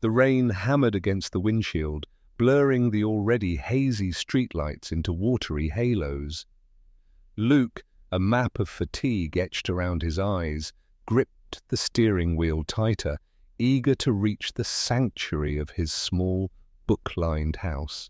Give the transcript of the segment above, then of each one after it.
The rain hammered against the windshield, blurring the already hazy streetlights into watery halos. Luke, a map of fatigue etched around his eyes, gripped the steering wheel tighter, eager to reach the sanctuary of his small, book-lined house.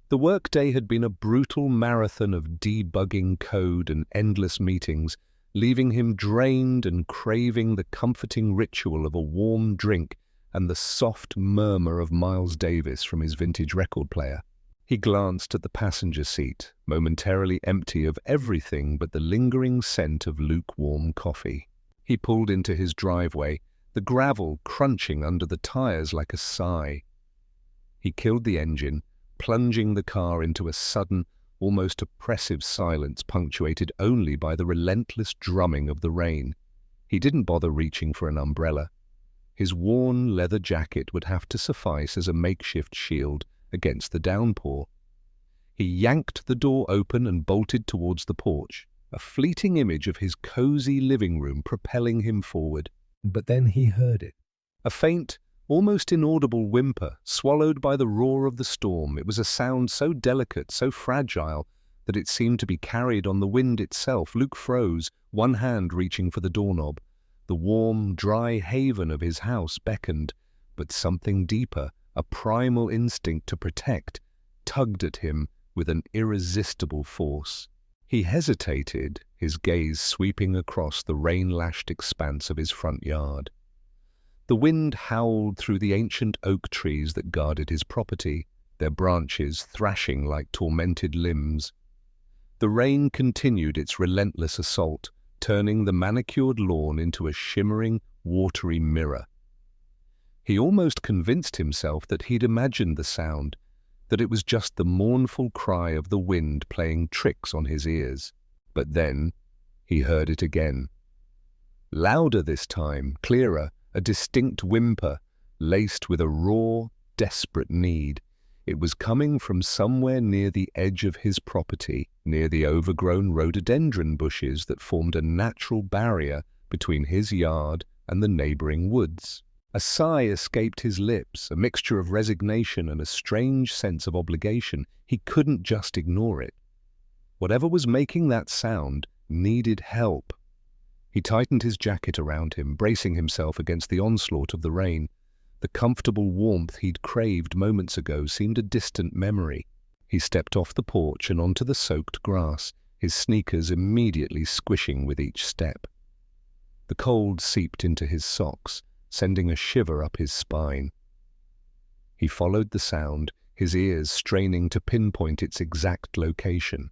The workday had been a brutal marathon of debugging code and endless meetings, leaving him drained and craving the comforting ritual of a warm drink and the soft murmur of Miles Davis from his vintage record player. He glanced at the passenger seat, momentarily empty of everything but the lingering scent of lukewarm coffee. He pulled into his driveway, the gravel crunching under the tires like a sigh. He killed the engine, plunging the car into a sudden, almost oppressive silence punctuated only by the relentless drumming of the rain. He didn't bother reaching for an umbrella. His worn leather jacket would have to suffice as a makeshift shield against the downpour. He yanked the door open and bolted towards the porch, a fleeting image of his cozy living room propelling him forward. But then he heard it. A faint, almost inaudible whimper, swallowed by the roar of the storm. It was a sound so delicate, so fragile, that it seemed to be carried on the wind itself. Luke froze, one hand reaching for the doorknob. The warm, dry haven of his house beckoned, but something deeper, a primal instinct to protect, tugged at him with an irresistible force. He hesitated, his gaze sweeping across the rain-lashed expanse of his front yard. The wind howled through the ancient oak trees that guarded his property, their branches thrashing like tormented limbs. The rain continued its relentless assault, turning the manicured lawn into a shimmering, watery mirror. He almost convinced himself that he'd imagined the sound, that it was just the mournful cry of the wind playing tricks on his ears. But then he heard it again. Louder this time, clearer, a distinct whimper, laced with a raw, desperate need. It was coming from somewhere near the edge of his property, near the overgrown rhododendron bushes that formed a natural barrier between his yard and the neighboring woods. A sigh escaped his lips, a mixture of resignation and a strange sense of obligation. He couldn't just ignore it. Whatever was making that sound needed help. He tightened his jacket around him, bracing himself against the onslaught of the rain. The comfortable warmth he'd craved moments ago seemed a distant memory. He stepped off the porch and onto the soaked grass, his sneakers immediately squishing with each step. The cold seeped into his socks, sending a shiver up his spine. He followed the sound, his ears straining to pinpoint its exact location.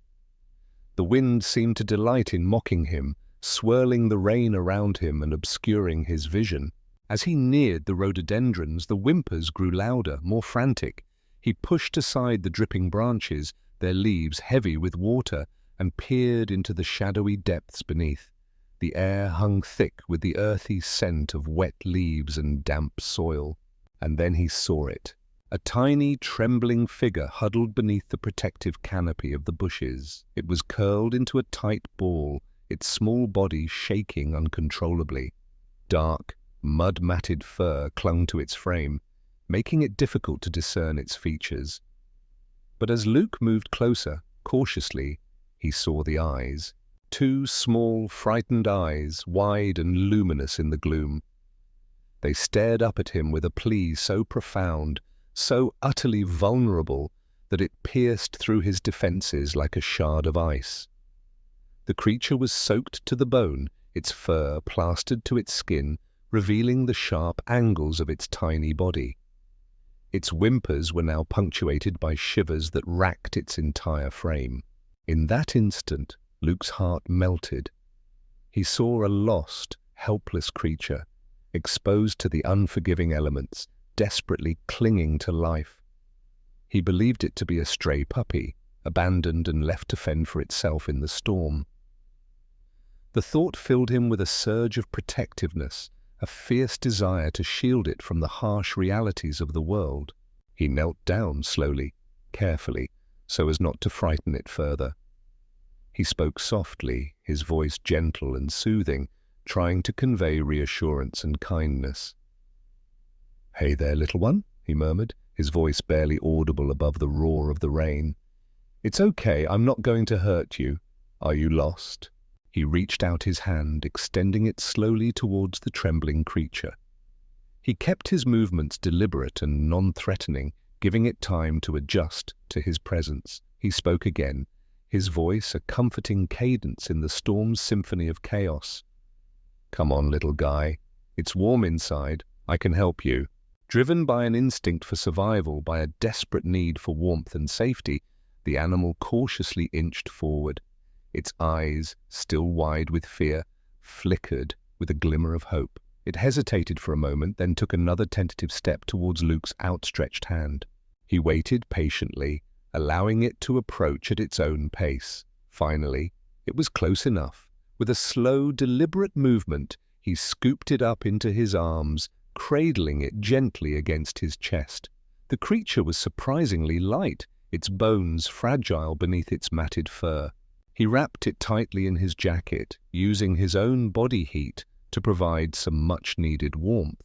The wind seemed to delight in mocking him, swirling the rain around him and obscuring his vision. As he neared the rhododendrons, the whimpers grew louder, more frantic. He pushed aside the dripping branches, their leaves heavy with water, and peered into the shadowy depths beneath. The air hung thick with the earthy scent of wet leaves and damp soil. And then he saw it. A tiny, trembling figure huddled beneath the protective canopy of the bushes. It was curled into a tight ball, its small body shaking uncontrollably. Dark, mud-matted fur clung to its frame, making it difficult to discern its features. But as Luke moved closer, cautiously, he saw the eyes. Two small, frightened eyes, wide and luminous in the gloom. They stared up at him with a plea so profound, so utterly vulnerable, that it pierced through his defenses like a shard of ice. The creature was soaked to the bone, its fur plastered to its skin, revealing the sharp angles of its tiny body. Its whimpers were now punctuated by shivers that racked its entire frame. In that instant, Luke's heart melted. He saw a lost, helpless creature, exposed to the unforgiving elements, desperately clinging to life. He believed it to be a stray puppy, abandoned and left to fend for itself in the storm. The thought filled him with a surge of protectiveness, a fierce desire to shield it from the harsh realities of the world. He knelt down slowly, carefully, so as not to frighten it further. He spoke softly, his voice gentle and soothing, trying to convey reassurance and kindness. "Hey there, little one," he murmured, his voice barely audible above the roar of the rain. "It's okay, I'm not going to hurt you. Are you lost?" He reached out his hand, extending it slowly towards the trembling creature. He kept his movements deliberate and non-threatening, giving it time to adjust to his presence. He spoke again, his voice a comforting cadence in the storm's symphony of chaos. "Come on, little guy. It's warm inside. I can help you." Driven by an instinct for survival, by a desperate need for warmth and safety, the animal cautiously inched forward. Its eyes, still wide with fear, flickered with a glimmer of hope. It hesitated for a moment, then took another tentative step towards Luke's outstretched hand. He waited patiently, allowing it to approach at its own pace. Finally, it was close enough. With a slow, deliberate movement, he scooped it up into his arms, cradling it gently against his chest. The creature was surprisingly light, its bones fragile beneath its matted fur. He wrapped it tightly in his jacket, using his own body heat to provide some much-needed warmth.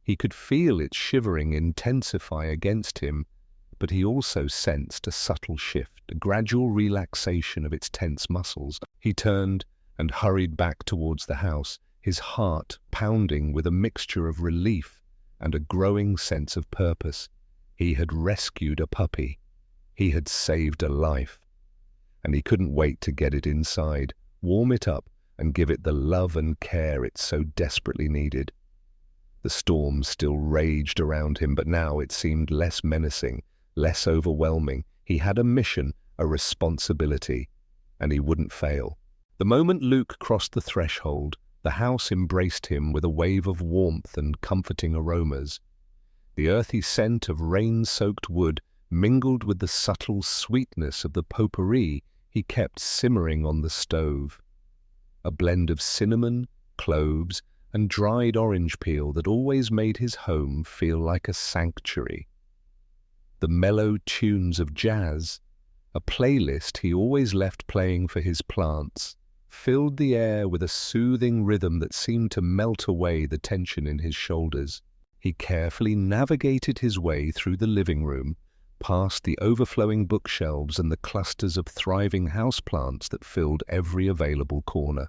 He could feel its shivering intensify against him, but he also sensed a subtle shift, a gradual relaxation of its tense muscles. He turned and hurried back towards the house, his heart pounding with a mixture of relief and a growing sense of purpose. He had rescued a puppy. He had saved a life. And he couldn't wait to get it inside, warm it up, and give it the love and care it so desperately needed. The storm still raged around him, but now it seemed less menacing, less overwhelming. He had a mission, a responsibility, and he wouldn't fail. The moment Luke crossed the threshold, the house embraced him with a wave of warmth and comforting aromas. The earthy scent of rain-soaked wood mingled with the subtle sweetness of the potpourri he kept simmering on the stove. A blend of cinnamon, cloves, and dried orange peel that always made his home feel like a sanctuary. The mellow tunes of jazz, a playlist he always left playing for his plants, filled the air with a soothing rhythm that seemed to melt away the tension in his shoulders. He carefully navigated his way through the living room, past the overflowing bookshelves and the clusters of thriving houseplants that filled every available corner.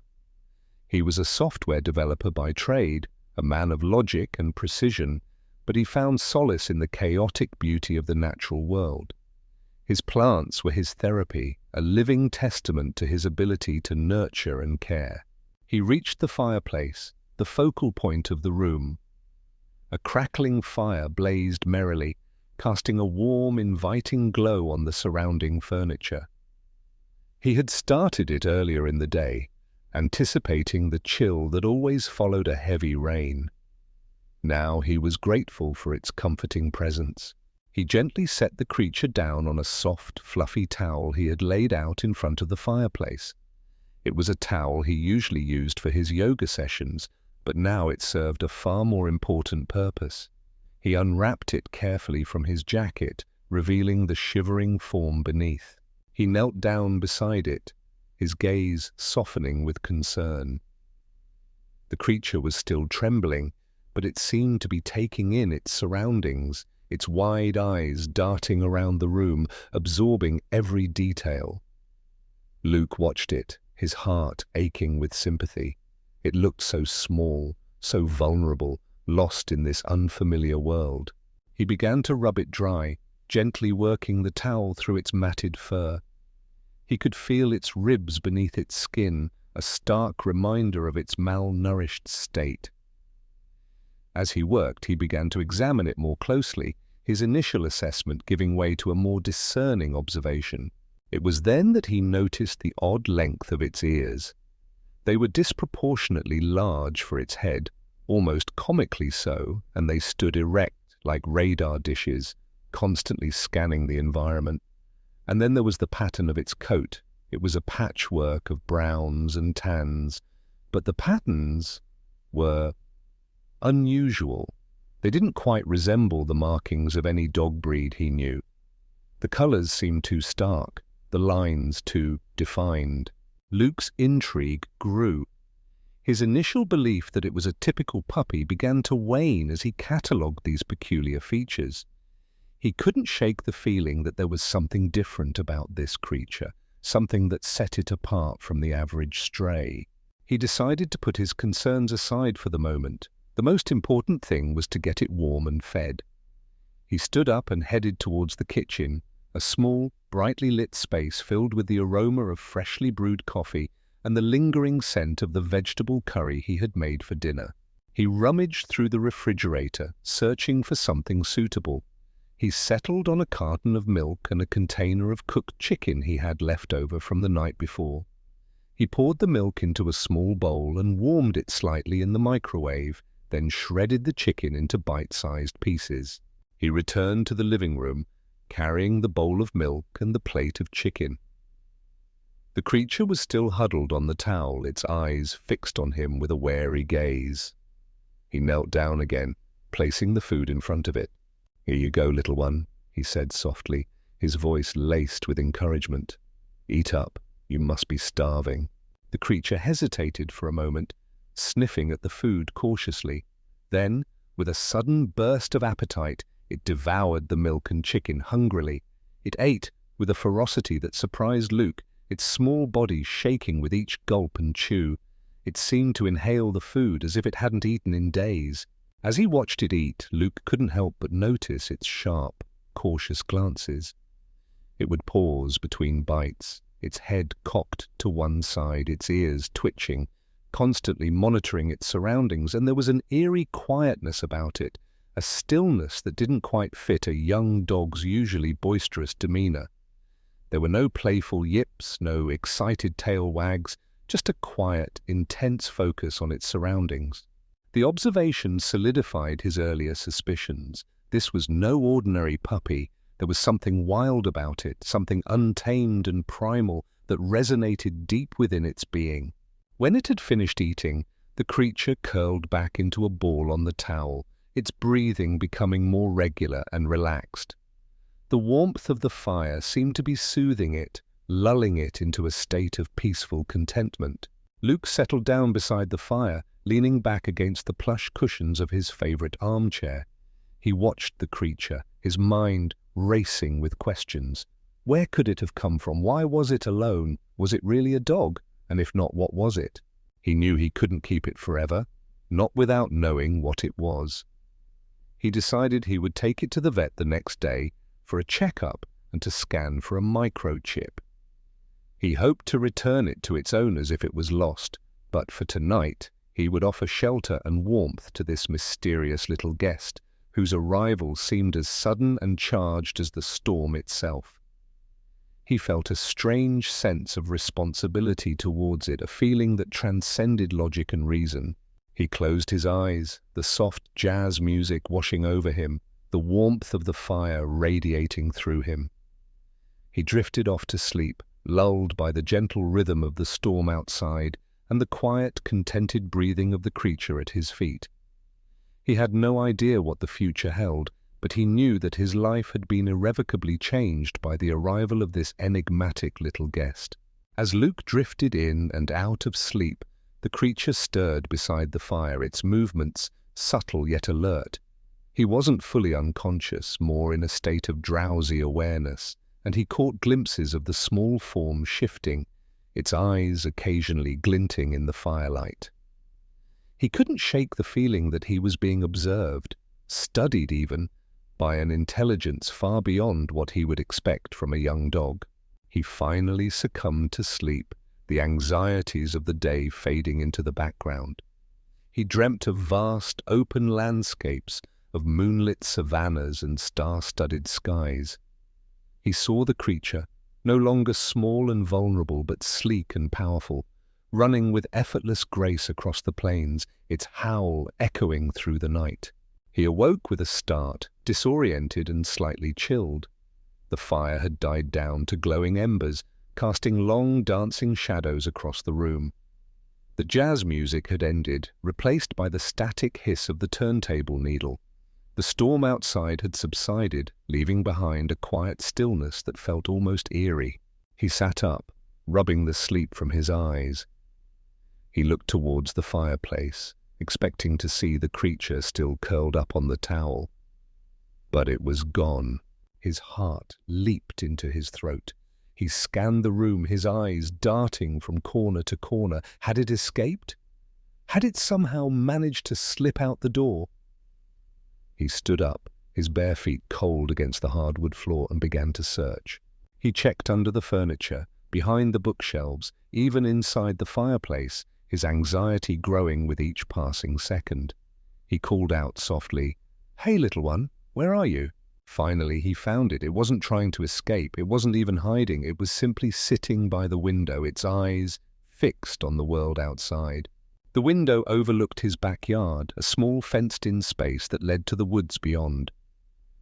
He was a software developer by trade, a man of logic and precision, but he found solace in the chaotic beauty of the natural world. His plants were his therapy, a living testament to his ability to nurture and care. He reached the fireplace, the focal point of the room. A crackling fire blazed merrily, casting a warm, inviting glow on the surrounding furniture. He had started it earlier in the day, anticipating the chill that always followed a heavy rain. Now he was grateful for its comforting presence. He gently set the creature down on a soft, fluffy towel he had laid out in front of the fireplace. It was a towel he usually used for his yoga sessions, but now it served a far more important purpose. He unwrapped it carefully from his jacket, revealing the shivering form beneath. He knelt down beside it, his gaze softening with concern. The creature was still trembling, but it seemed to be taking in its surroundings, its wide eyes darting around the room, absorbing every detail. Luke watched it, his heart aching with sympathy. It looked so small, so vulnerable, lost in this unfamiliar world. He began to rub it dry, gently working the towel through its matted fur. He could feel its ribs beneath its skin, a stark reminder of its malnourished state. As he worked, he began to examine it more closely, his initial assessment giving way to a more discerning observation. It was then that he noticed the odd length of its ears. They were disproportionately large for its head, almost comically so, and they stood erect like radar dishes, constantly scanning the environment. And then there was the pattern of its coat. It was a patchwork of browns and tans, but the patterns were unusual. They didn't quite resemble the markings of any dog breed he knew. The colors seemed too stark, the lines too defined. Luke's intrigue grew. His initial belief that it was a typical puppy began to wane as he catalogued these peculiar features. He couldn't shake the feeling that there was something different about this creature, something that set it apart from the average stray. He decided to put his concerns aside for the moment. The most important thing was to get it warm and fed. He stood up and headed towards the kitchen, a small, brightly lit space filled with the aroma of freshly brewed coffee and the lingering scent of the vegetable curry he had made for dinner. He rummaged through the refrigerator, searching for something suitable. He settled on a carton of milk and a container of cooked chicken he had left over from the night before. He poured the milk into a small bowl and warmed it slightly in the microwave, then shredded the chicken into bite-sized pieces. He returned to the living room, carrying the bowl of milk and the plate of chicken. The creature was still huddled on the towel, its eyes fixed on him with a wary gaze. He knelt down again, placing the food in front of it. "Here you go, little one," he said softly, his voice laced with encouragement. "Eat up. You must be starving." The creature hesitated for a moment, sniffing at the food cautiously. Then, with a sudden burst of appetite, it devoured the milk and chicken hungrily. It ate with a ferocity that surprised Luke, its small body shaking with each gulp and chew. It seemed to inhale the food as if it hadn't eaten in days. As he watched it eat, Luke couldn't help but notice its sharp, cautious glances. It would pause between bites, its head cocked to one side, its ears twitching, constantly monitoring its surroundings, and there was an eerie quietness about it, a stillness that didn't quite fit a young dog's usually boisterous demeanor. There were no playful yips, no excited tail wags, just a quiet, intense focus on its surroundings. The observation solidified his earlier suspicions. This was no ordinary puppy. There was something wild about it, something untamed and primal that resonated deep within its being. When it had finished eating, the creature curled back into a ball on the towel, its breathing becoming more regular and relaxed. The warmth of the fire seemed to be soothing it, lulling it into a state of peaceful contentment. Luke settled down beside the fire, leaning back against the plush cushions of his favorite armchair. He watched the creature, his mind racing with questions. Where could it have come from? Why was it alone? Was it really a dog? And if not, what was it? He knew he couldn't keep it forever, not without knowing what it was. He decided he would take it to the vet the next day for a checkup and to scan for a microchip. He hoped to return it to its owners if it was lost, but for tonight he would offer shelter and warmth to this mysterious little guest, whose arrival seemed as sudden and charged as the storm itself. He felt a strange sense of responsibility towards it, a feeling that transcended logic and reason. He closed his eyes, the soft jazz music washing over him, the warmth of the fire radiating through him. He drifted off to sleep, lulled by the gentle rhythm of the storm outside and the quiet, contented breathing of the creature at his feet. He had no idea what the future held, but he knew that his life had been irrevocably changed by the arrival of this enigmatic little guest. As Luke drifted in and out of sleep, the creature stirred beside the fire, its movements subtle yet alert. He wasn't fully unconscious, more in a state of drowsy awareness, and he caught glimpses of the small form shifting, its eyes occasionally glinting in the firelight. He couldn't shake the feeling that he was being observed, studied even, by an intelligence far beyond what he would expect from a young dog. He finally succumbed to sleep, the anxieties of the day fading into the background. He dreamt of vast, open landscapes, of moonlit savannas and star-studded skies. He saw the creature, no longer small and vulnerable but sleek and powerful, running with effortless grace across the plains, its howl echoing through the night. He awoke with a start, disoriented and slightly chilled. The fire had died down to glowing embers, casting long dancing shadows across the room. The jazz music had ended, replaced by the static hiss of the turntable needle. The storm outside had subsided, leaving behind a quiet stillness that felt almost eerie. He sat up, rubbing the sleep from his eyes. He looked towards the fireplace, expecting to see the creature still curled up on the towel. But it was gone. His heart leaped into his throat. He scanned the room, his eyes darting from corner to corner. Had it escaped? Had it somehow managed to slip out the door? He stood up, his bare feet cold against the hardwood floor, and began to search. He checked under the furniture, behind the bookshelves, even inside the fireplace, his anxiety growing with each passing second. He called out softly, "Hey, little one, where are you?" Finally, he found it. It wasn't trying to escape. It wasn't even hiding. It was simply sitting by the window, its eyes fixed on the world outside. The window overlooked his backyard, a small fenced-in space that led to the woods beyond.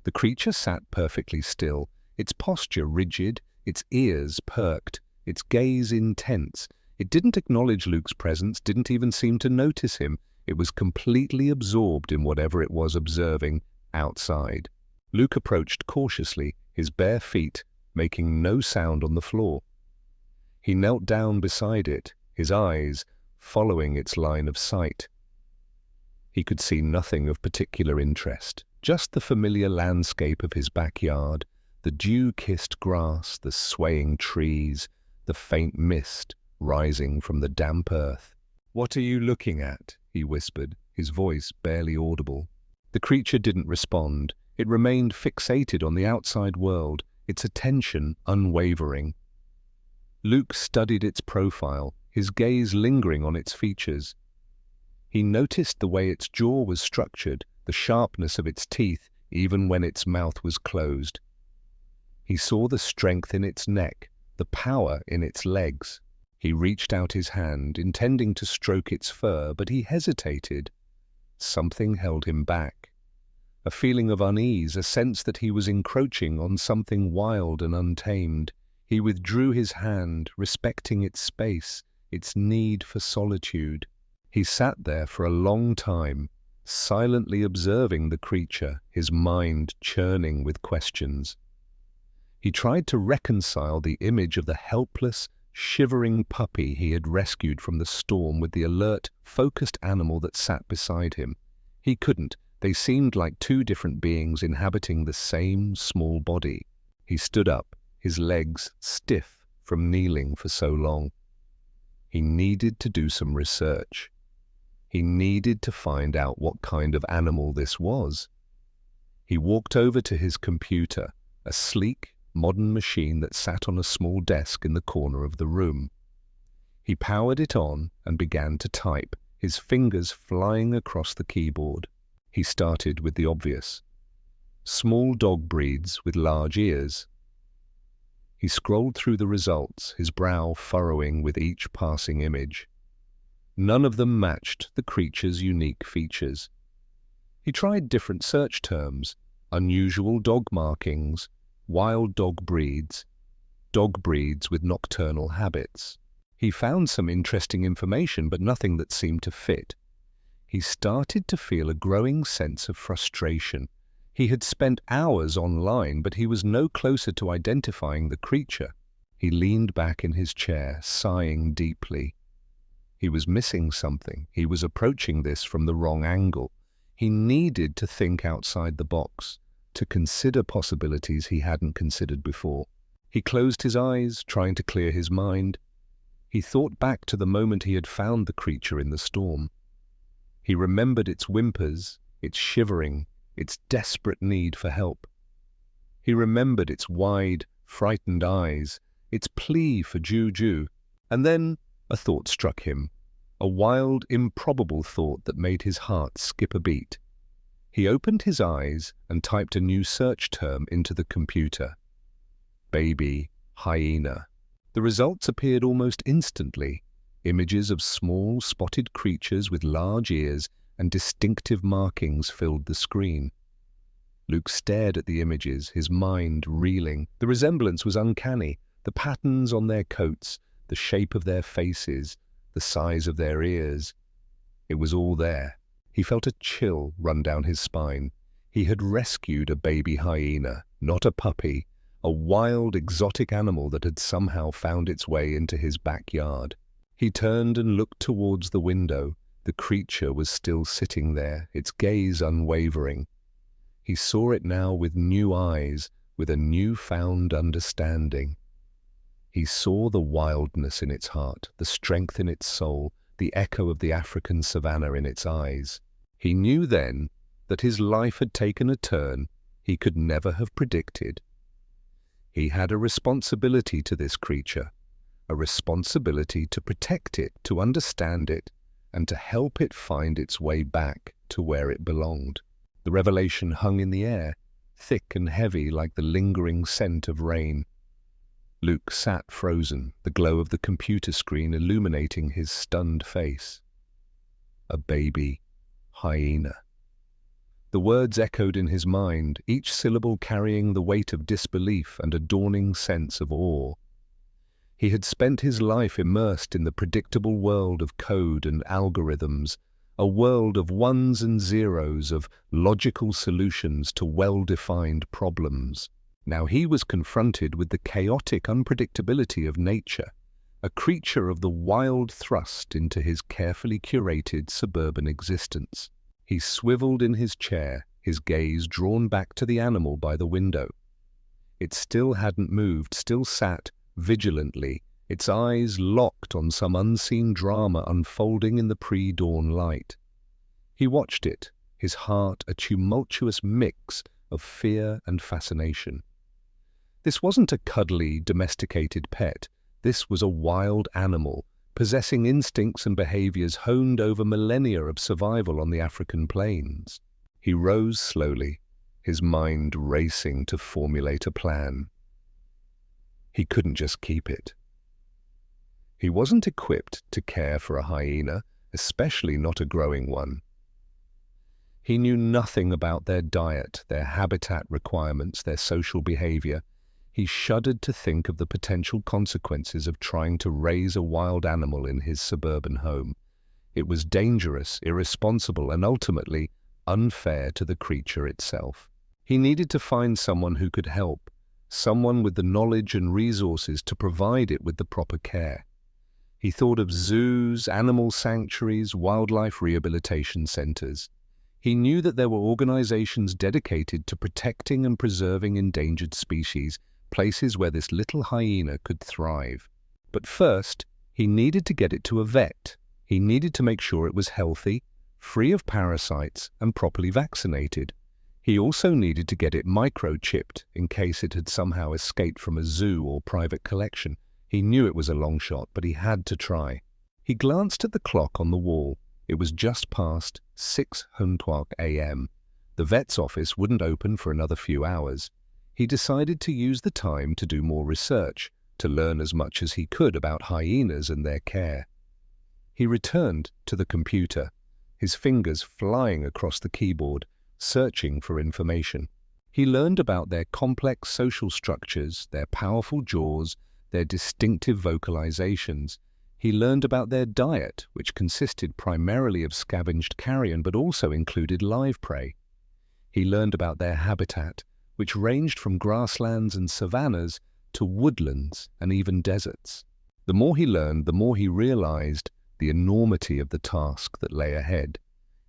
The creature sat perfectly still, its posture rigid, its ears perked, its gaze intense. It didn't acknowledge Luke's presence, didn't even seem to notice him. It was completely absorbed in whatever it was observing outside. Luke approached cautiously, his bare feet making no sound on the floor. He knelt down beside it, his eyes following its line of sight. He could see nothing of particular interest, just the familiar landscape of his backyard, the dew-kissed grass, the swaying trees, the faint mist rising from the damp earth. "What are you looking at?" he whispered, his voice barely audible. The creature didn't respond. It remained fixated on the outside world, its attention unwavering. Luke studied its profile, his gaze lingering on its features. He noticed the way its jaw was structured, the sharpness of its teeth, even when its mouth was closed. He saw the strength in its neck, the power in its legs. He reached out his hand, intending to stroke its fur, but he hesitated. Something held him back. A feeling of unease, a sense that he was encroaching on something wild and untamed. He withdrew his hand, respecting its space, its need for solitude. He sat there for a long time, silently observing the creature, his mind churning with questions. He tried to reconcile the image of the helpless, shivering puppy he had rescued from the storm with the alert, focused animal that sat beside him. He couldn't. They seemed like two different beings inhabiting the same small body. He stood up, his legs stiff from kneeling for so long. He needed to do some research. He needed to find out what kind of animal this was. He walked over to his computer, a sleek, modern machine that sat on a small desk in the corner of the room. He powered it on and began to type, his fingers flying across the keyboard. He started with the obvious. Small dog breeds with large ears. He scrolled through the results, his brow furrowing with each passing image. None of them matched the creature's unique features. He tried different search terms: unusual dog markings, wild dog breeds with nocturnal habits. He found some interesting information, but nothing that seemed to fit. He started to feel a growing sense of frustration. He had spent hours online, but he was no closer to identifying the creature. He leaned back in his chair, sighing deeply. He was missing something. He was approaching this from the wrong angle. He needed to think outside the box, to consider possibilities he hadn't considered before. He closed his eyes, trying to clear his mind. He thought back to the moment he had found the creature in the storm. He remembered its whimpers, its shivering, its desperate need for help. He remembered its wide, frightened eyes, its plea for Juju. And then a thought struck him, a wild, improbable thought that made his heart skip a beat. He opened his eyes and typed a new search term into the computer. Baby hyena. The results appeared almost instantly. Images of small, spotted creatures with large ears and distinctive markings filled the screen. Luke stared at the images, his mind reeling. The resemblance was uncanny. The patterns on their coats, the shape of their faces, the size of their ears. It was all there. He felt a chill run down his spine. He had rescued a baby hyena, not a puppy, a wild, exotic animal that had somehow found its way into his backyard. He turned and looked towards the window. The creature was still sitting there, its gaze unwavering. He saw it now with new eyes, with a newfound understanding. He saw the wildness in its heart, the strength in its soul, the echo of the African savanna in its eyes. He knew then that his life had taken a turn he could never have predicted. He had a responsibility to this creature, a responsibility to protect it, to understand it, and to help it find its way back to where it belonged. The revelation hung in the air, thick and heavy like the lingering scent of rain. Luke sat frozen, the glow of the computer screen illuminating his stunned face. A baby hyena. The words echoed in his mind, each syllable carrying the weight of disbelief and a dawning sense of awe. He had spent his life immersed in the predictable world of code and algorithms, a world of ones and zeros, of logical solutions to well-defined problems. Now he was confronted with the chaotic unpredictability of nature, a creature of the wild thrust into his carefully curated suburban existence. He swiveled in his chair, his gaze drawn back to the animal by the window. It still hadn't moved, still sat vigilantly, its eyes locked on some unseen drama unfolding in the pre-dawn light. He watched it, his heart a tumultuous mix of fear and fascination. This wasn't a cuddly, domesticated pet. This was a wild animal, possessing instincts and behaviors honed over millennia of survival on the African plains. He rose slowly, his mind racing to formulate a plan. He couldn't just keep it. He wasn't equipped to care for a hyena, especially not a growing one. He knew nothing about their diet, their habitat requirements, their social behavior. He shuddered to think of the potential consequences of trying to raise a wild animal in his suburban home. It was dangerous, irresponsible, and ultimately unfair to the creature itself. He needed to find someone who could help, someone with the knowledge and resources to provide it with the proper care. He thought of zoos, animal sanctuaries, wildlife rehabilitation centers. He knew that there were organizations dedicated to protecting and preserving endangered species, places where this little hyena could thrive. But first, he needed to get it to a vet. He needed to make sure it was healthy, free of parasites, and properly vaccinated. He also needed to get it microchipped in case it had somehow escaped from a zoo or private collection. He knew it was a long shot, but he had to try. He glanced at the clock on the wall. It was just past 6:00 a.m. The vet's office wouldn't open for another few hours. He decided to use the time to do more research, to learn as much as he could about hyenas and their care. He returned to the computer, his fingers flying across the keyboard, searching for information. He learned about their complex social structures, their powerful jaws, their distinctive vocalizations. He learned about their diet, which consisted primarily of scavenged carrion but also included live prey. He learned about their habitat, which ranged from grasslands and savannas to woodlands and even deserts. The more he learned, the more he realized the enormity of the task that lay ahead.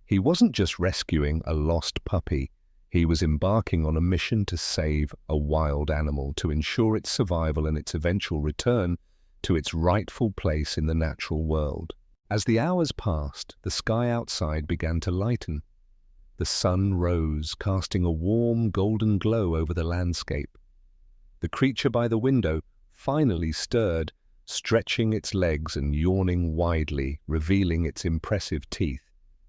He wasn't just rescuing a lost puppy. He was embarking on a mission to save a wild animal, to ensure its survival and its eventual return to its rightful place in the natural world. As the hours passed, the sky outside began to lighten. The sun rose, casting a warm, golden glow over the landscape. The creature by the window finally stirred, stretching its legs and yawning widely, revealing its impressive teeth.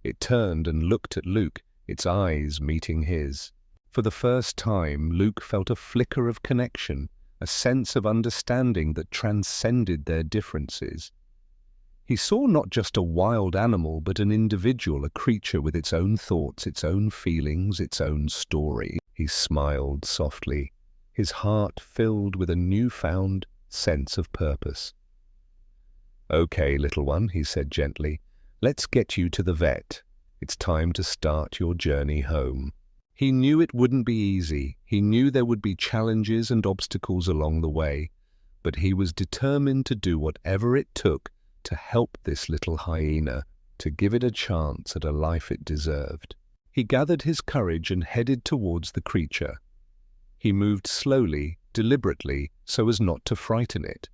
It turned and looked at Luke, its eyes meeting his. For the first time, Luke felt a flicker of connection, a sense of understanding that transcended their differences. He saw not just a wild animal, but an individual, a creature with its own thoughts, its own feelings, its own story. He smiled softly, his heart filled with a newfound sense of purpose. "Okay, little one," he said gently, "let's get you to the vet. It's time to start your journey home." He knew it wouldn't be easy. He knew there would be challenges and obstacles along the way, but he was determined to do whatever it took to help this little hyena, to give it a chance at a life it deserved. He gathered his courage and headed towards the creature. He moved slowly, deliberately, so as not to frighten it.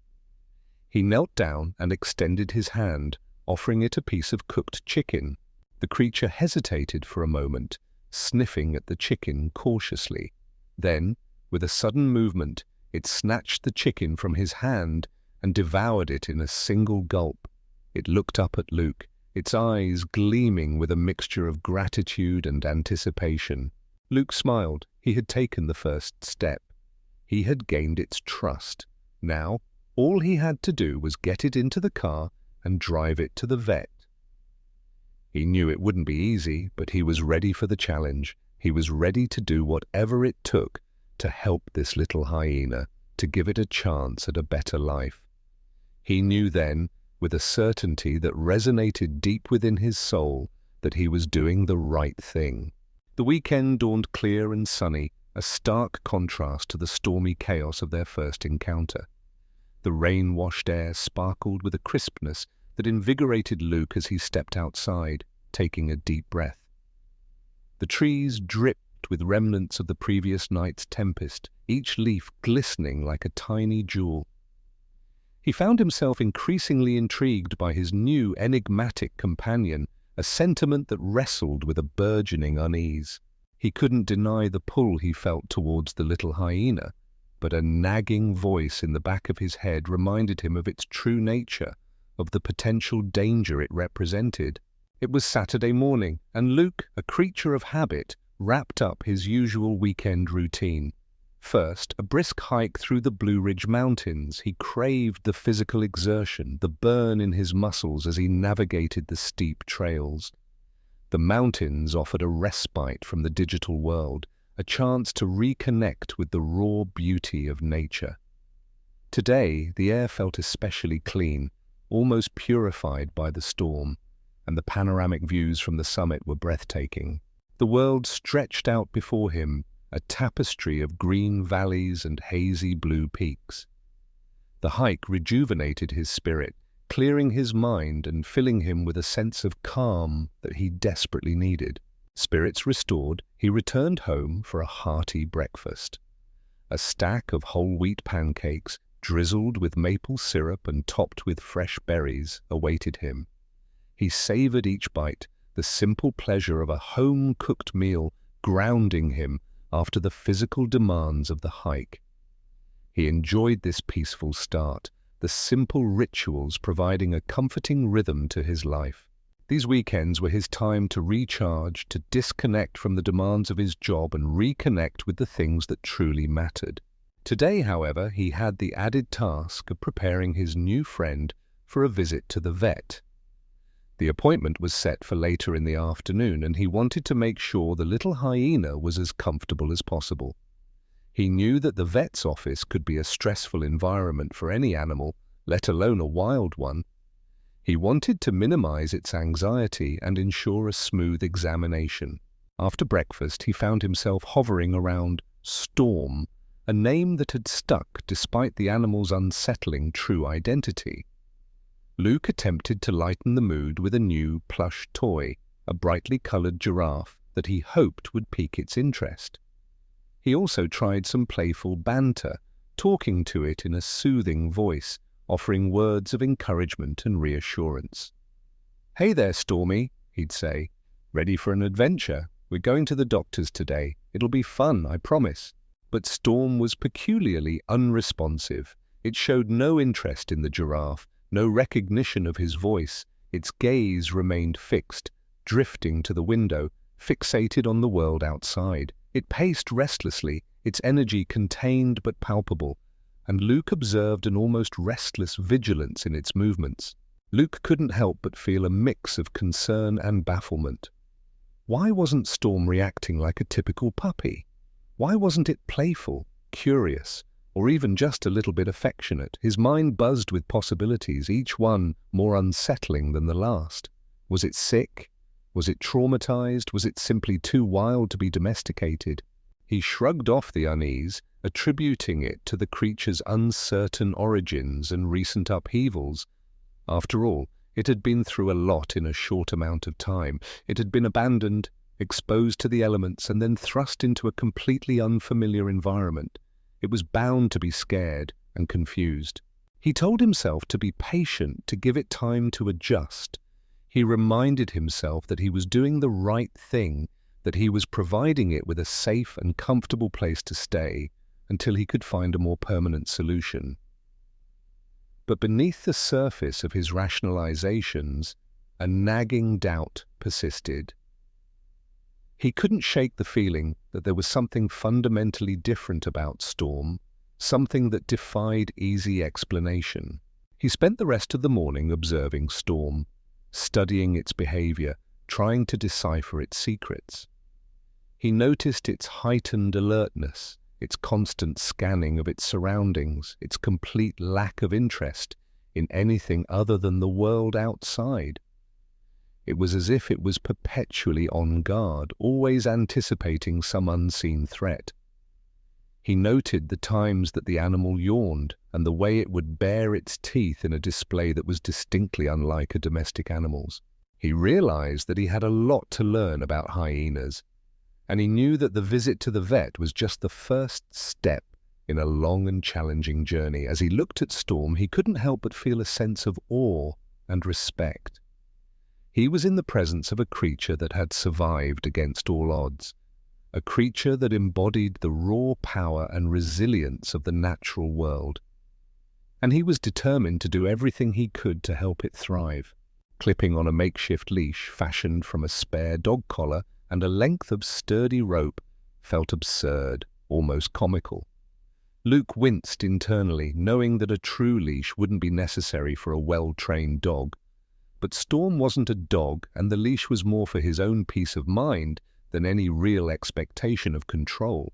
He knelt down and extended his hand, offering it a piece of cooked chicken. The creature hesitated for a moment, sniffing at the chicken cautiously. Then, with a sudden movement, it snatched the chicken from his hand and devoured it in a single gulp. It looked up at Luke, its eyes gleaming with a mixture of gratitude and anticipation. Luke smiled. He had taken the first step. He had gained its trust. Now, all he had to do was get it into the car and drive it to the vet. He knew it wouldn't be easy, but he was ready for the challenge. He was ready to do whatever it took to help this little hyena, to give it a chance at a better life. He knew then, with a certainty that resonated deep within his soul, that he was doing the right thing. The weekend dawned clear and sunny, a stark contrast to the stormy chaos of their first encounter. The rain-washed air sparkled with a crispness that invigorated Luke as he stepped outside, taking a deep breath. The trees dripped with remnants of the previous night's tempest, each leaf glistening like a tiny jewel. He found himself increasingly intrigued by his new enigmatic companion, a sentiment that wrestled with a burgeoning unease. He couldn't deny the pull he felt towards the little hyena, but a nagging voice in the back of his head reminded him of its true nature, of the potential danger it represented. It was Saturday morning, and Luke, a creature of habit, wrapped up his usual weekend routine. First, a brisk hike through the Blue Ridge Mountains. He craved the physical exertion, the burn in his muscles as he navigated the steep trails. The mountains offered a respite from the digital world, a chance to reconnect with the raw beauty of nature. Today, the air felt especially clean, almost purified by the storm, and the panoramic views from the summit were breathtaking. The world stretched out before him, a tapestry of green valleys and hazy blue peaks. The hike rejuvenated his spirit, clearing his mind and filling him with a sense of calm that he desperately needed. Spirits restored, he returned home for a hearty breakfast. A stack of whole wheat pancakes, drizzled with maple syrup and topped with fresh berries, awaited him. He savored each bite, the simple pleasure of a home-cooked meal grounding him after the physical demands of the hike. He enjoyed this peaceful start, the simple rituals providing a comforting rhythm to his life. These weekends were his time to recharge, to disconnect from the demands of his job and reconnect with the things that truly mattered. Today, however, he had the added task of preparing his new friend for a visit to the vet. The appointment was set for later in the afternoon, and he wanted to make sure the little hyena was as comfortable as possible. He knew that the vet's office could be a stressful environment for any animal, let alone a wild one. He wanted to minimize its anxiety and ensure a smooth examination. After breakfast, he found himself hovering around Storm, a name that had stuck despite the animal's unsettling true identity. Luke attempted to lighten the mood with a new plush toy, a brightly colored giraffe that he hoped would pique its interest. He also tried some playful banter, talking to it in a soothing voice, offering words of encouragement and reassurance. "Hey there, Stormy," he'd say. "Ready for an adventure? We're going to the doctor's today. It'll be fun, I promise." But Storm was peculiarly unresponsive. It showed no interest in the giraffe, no recognition of his voice. Its gaze remained fixed, drifting to the window, fixated on the world outside. It paced restlessly, its energy contained but palpable, and Luke observed an almost restless vigilance in its movements. Luke couldn't help but feel a mix of concern and bafflement. Why wasn't Storm reacting like a typical puppy? Why wasn't it playful, curious, or even just a little bit affectionate? His mind buzzed with possibilities, each one more unsettling than the last. Was it sick? Was it traumatized? Was it simply too wild to be domesticated? He shrugged off the unease, attributing it to the creature's uncertain origins and recent upheavals, After all, it had been through a lot in a short amount of time. It had been abandoned, exposed to the elements, and then thrust into a completely unfamiliar environment. It was bound to be scared and confused. He told himself to be patient, to give it time to adjust. He reminded himself that he was doing the right thing, that he was providing it with a safe and comfortable place to stay until he could find a more permanent solution. But beneath the surface of his rationalizations, a nagging doubt persisted. He couldn't shake the feeling that there was something fundamentally different about Storm, something that defied easy explanation. He spent the rest of the morning observing Storm, studying its behavior, trying to decipher its secrets. He noticed its heightened alertness, its constant scanning of its surroundings, its complete lack of interest in anything other than the world outside. It was as if it was perpetually on guard, always anticipating some unseen threat. He noted the times that the animal yawned and the way it would bare its teeth in a display that was distinctly unlike a domestic animal's. He realized that he had a lot to learn about hyenas, and he knew that the visit to the vet was just the first step in a long and challenging journey. As he looked at Storm, he couldn't help but feel a sense of awe and respect. He was in the presence of a creature that had survived against all odds, a creature that embodied the raw power and resilience of the natural world. And he was determined to do everything he could to help it thrive. Clipping on a makeshift leash fashioned from a spare dog collar and a length of sturdy rope felt absurd, almost comical. Luke winced internally, knowing that a true leash wouldn't be necessary for a well-trained dog. But Storm wasn't a dog, and the leash was more for his own peace of mind than any real expectation of control.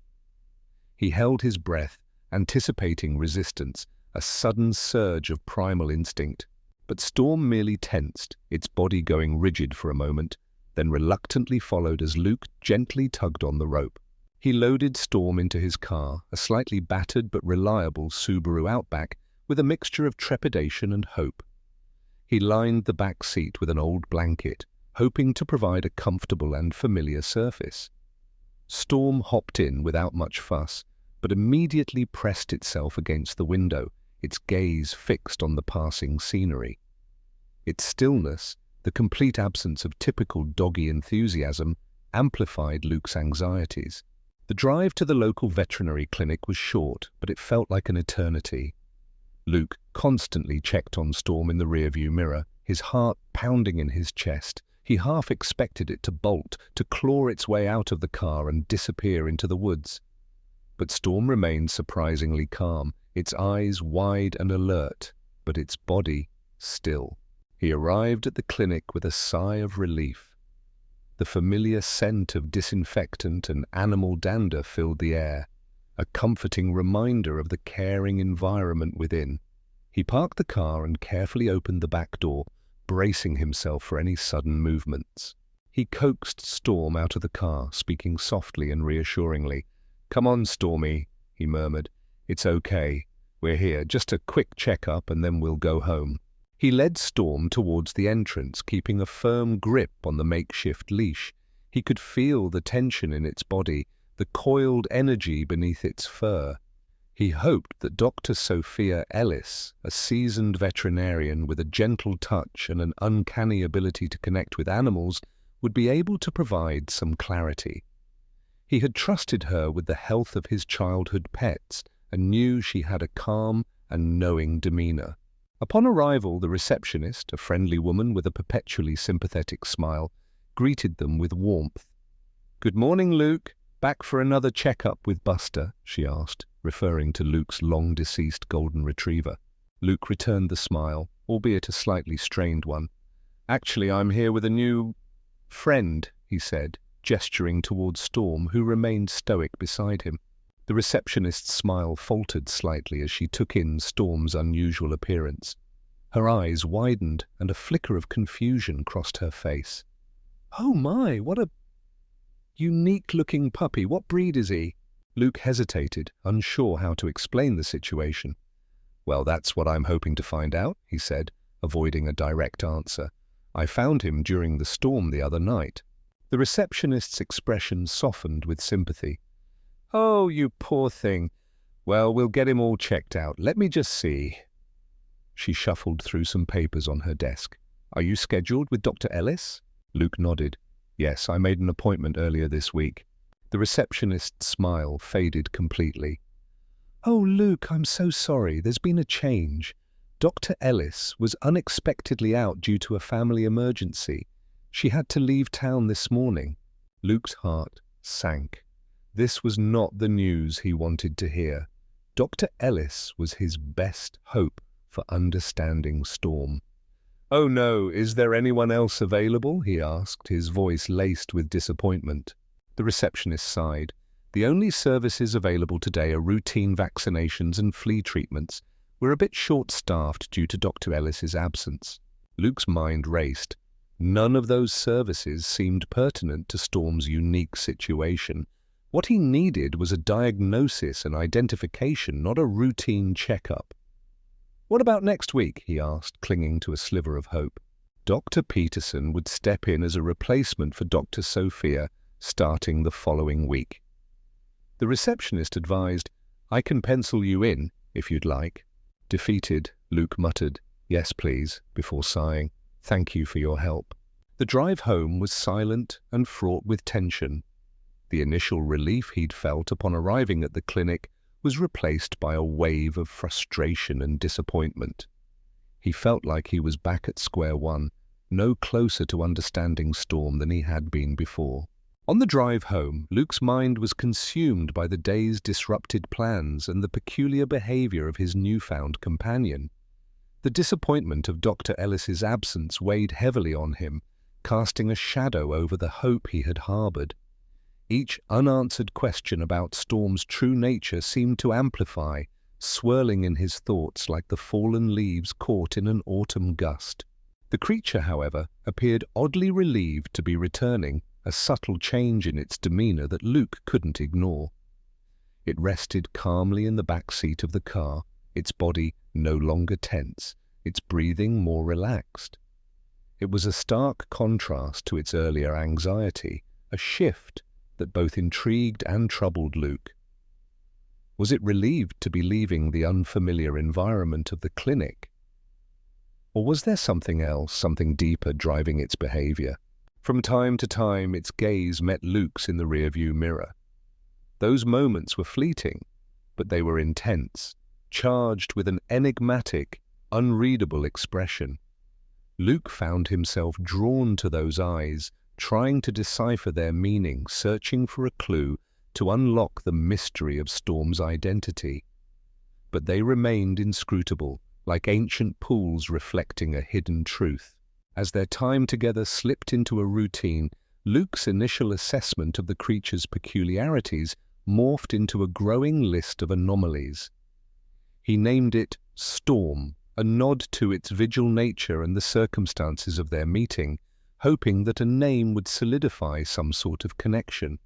He held his breath, anticipating resistance, a sudden surge of primal instinct. But Storm merely tensed, its body going rigid for a moment, then reluctantly followed as Luke gently tugged on the rope. He loaded Storm into his car, a slightly battered but reliable Subaru Outback, with a mixture of trepidation and hope. He lined the back seat with an old blanket, hoping to provide a comfortable and familiar surface. Storm hopped in without much fuss, but immediately pressed itself against the window, its gaze fixed on the passing scenery. Its stillness, the complete absence of typical doggy enthusiasm, amplified Luke's anxieties. The drive to the local veterinary clinic was short, but it felt like an eternity. Luke constantly checked on Storm in the rearview mirror, his heart pounding in his chest. He half expected it to bolt, to claw its way out of the car and disappear into the woods. But Storm remained surprisingly calm, its eyes wide and alert, but its body still. He arrived at the clinic with a sigh of relief. The familiar scent of disinfectant and animal dander filled the air, a comforting reminder of the caring environment within. He parked the car and carefully opened the back door, bracing himself for any sudden movements. He coaxed Storm out of the car, speaking softly and reassuringly. "Come on, Stormy," he murmured. "It's okay. We're here. Just a quick checkup and then we'll go home." He led Storm towards the entrance, keeping a firm grip on the makeshift leash. He could feel the tension in its body, the coiled energy beneath its fur. He hoped that Dr. Sophia Ellis, a seasoned veterinarian with a gentle touch and an uncanny ability to connect with animals, would be able to provide some clarity. He had trusted her with the health of his childhood pets and knew she had a calm and knowing demeanor. Upon arrival, the receptionist, a friendly woman with a perpetually sympathetic smile, greeted them with warmth. "Good morning, Luke. Back for another checkup with Buster?" she asked, referring to Luke's long-deceased golden retriever. Luke returned the smile, albeit a slightly strained one. "Actually, I'm here with a new friend," he said, gesturing towards Storm, who remained stoic beside him. The receptionist's smile faltered slightly as she took in Storm's unusual appearance. Her eyes widened and a flicker of confusion crossed her face. "Oh my, what a unique-looking puppy. What breed is he?" Luke hesitated, unsure how to explain the situation. "Well, that's what I'm hoping to find out," he said, avoiding a direct answer. "I found him during the storm the other night." The receptionist's expression softened with sympathy. "Oh, you poor thing. Well, we'll get him all checked out. Let me just see." She shuffled through some papers on her desk. "Are you scheduled with Dr. Ellis?" Luke nodded. "Yes, I made an appointment earlier this week." The receptionist's smile faded completely. "Oh, Luke, I'm so sorry. There's been a change. Dr. Ellis was unexpectedly out due to a family emergency. She had to leave town this morning." Luke's heart sank. This was not the news he wanted to hear. Dr. Ellis was his best hope for understanding Storm. "Oh no, is there anyone else available?" he asked, his voice laced with disappointment. The receptionist sighed. "The only services available today are routine vaccinations and flea treatments. We're a bit short-staffed due to Dr. Ellis's absence." Luke's mind raced. None of those services seemed pertinent to Storm's unique situation. What he needed was a diagnosis and identification, not a routine checkup. "What about next week?" he asked, clinging to a sliver of hope. Dr. Peterson would step in as a replacement for Dr. Sophia, starting the following week. The receptionist advised, "I can pencil you in, if you'd like." Defeated, Luke muttered, "Yes, please," before sighing, "Thank you for your help." The drive home was silent and fraught with tension. The initial relief he'd felt upon arriving at the clinic was replaced by a wave of frustration and disappointment. He felt like he was back at square one, no closer to understanding Storm than he had been before. On the drive home, Luke's mind was consumed by the day's disrupted plans and the peculiar behavior of his newfound companion. The disappointment of Dr. Ellis's absence weighed heavily on him, casting a shadow over the hope he had harbored. Each unanswered question about Storm's true nature seemed to amplify, swirling in his thoughts like the fallen leaves caught in an autumn gust. The creature, however, appeared oddly relieved to be returning, a subtle change in its demeanor that Luke couldn't ignore. It rested calmly in the back seat of the car, its body no longer tense, its breathing more relaxed. It was a stark contrast to its earlier anxiety, a shift that both intrigued and troubled Luke. Was it relieved to be leaving the unfamiliar environment of the clinic? Or was there something else, something deeper driving its behavior? From time to time, its gaze met Luke's in the rearview mirror. Those moments were fleeting, but they were intense, charged with an enigmatic, unreadable expression. Luke found himself drawn to those eyes, trying to decipher their meaning, searching for a clue to unlock the mystery of Storm's identity. But they remained inscrutable, like ancient pools reflecting a hidden truth. As their time together slipped into a routine, Luke's initial assessment of the creature's peculiarities morphed into a growing list of anomalies. He named it Storm, a nod to its vigil nature and the circumstances of their meeting, hoping that a name would solidify some sort of connection.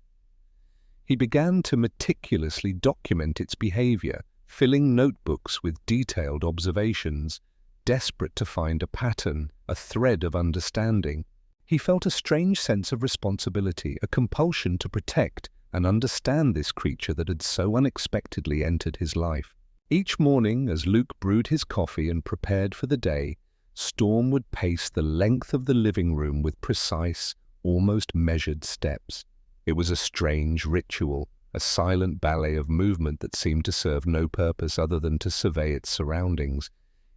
He began to meticulously document its behavior, filling notebooks with detailed observations, desperate to find a pattern, a thread of understanding. He felt a strange sense of responsibility, a compulsion to protect and understand this creature that had so unexpectedly entered his life. Each morning, as Luke brewed his coffee and prepared for the day, Storm would pace the length of the living room with precise, almost measured steps. It was a strange ritual, a silent ballet of movement that seemed to serve no purpose other than to survey its surroundings.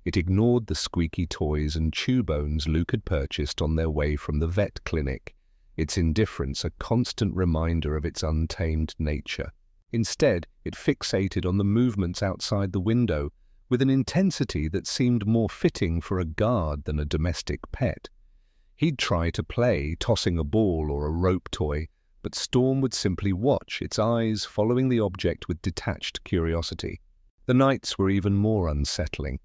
It ignored the squeaky toys and chew bones Luke had purchased on their way from the vet clinic, its indifference a constant reminder of its untamed nature. Instead, it fixated on the movements outside the window, with an intensity that seemed more fitting for a guard than a domestic pet. He'd try to play, tossing a ball or a rope toy, but Storm would simply watch, its eyes following the object with detached curiosity. The nights were even more unsettling.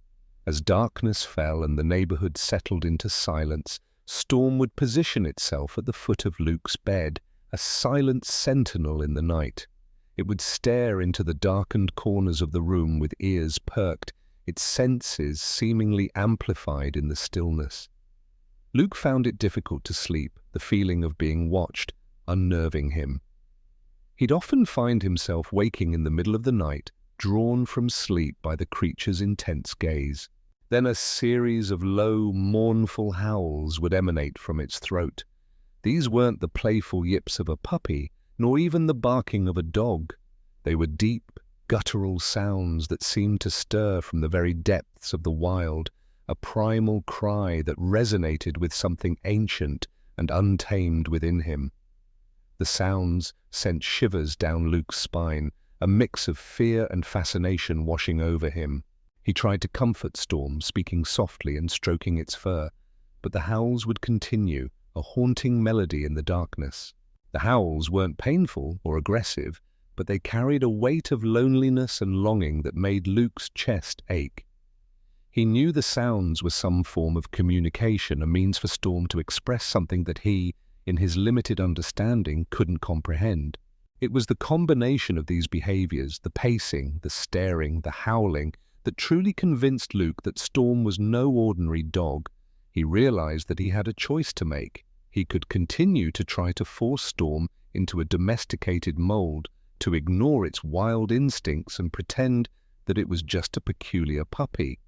As darkness fell and the neighborhood settled into silence, Storm would position itself at the foot of Luke's bed, a silent sentinel in the night. It would stare into the darkened corners of the room with ears perked, its senses seemingly amplified in the stillness. Luke found it difficult to sleep, the feeling of being watched, unnerving him. He'd often find himself waking in the middle of the night, drawn from sleep by the creature's intense gaze. Then a series of low, mournful howls would emanate from its throat. These weren't the playful yips of a puppy, nor even the barking of a dog. They were deep, guttural sounds that seemed to stir from the very depths of the wild, a primal cry that resonated with something ancient and untamed within him. The sounds sent shivers down Luke's spine, a mix of fear and fascination washing over him. He tried to comfort Storm, speaking softly and stroking its fur, but the howls would continue, a haunting melody in the darkness. The howls weren't painful or aggressive, but they carried a weight of loneliness and longing that made Luke's chest ache. He knew the sounds were some form of communication, a means for Storm to express something that he, in his limited understanding, couldn't comprehend. It was the combination of these behaviors, the pacing, the staring, the howling, that truly convinced Luke that Storm was no ordinary dog. He realized that he had a choice to make. He could continue to try to force Storm into a domesticated mold, to ignore its wild instincts and pretend that it was just a peculiar puppy.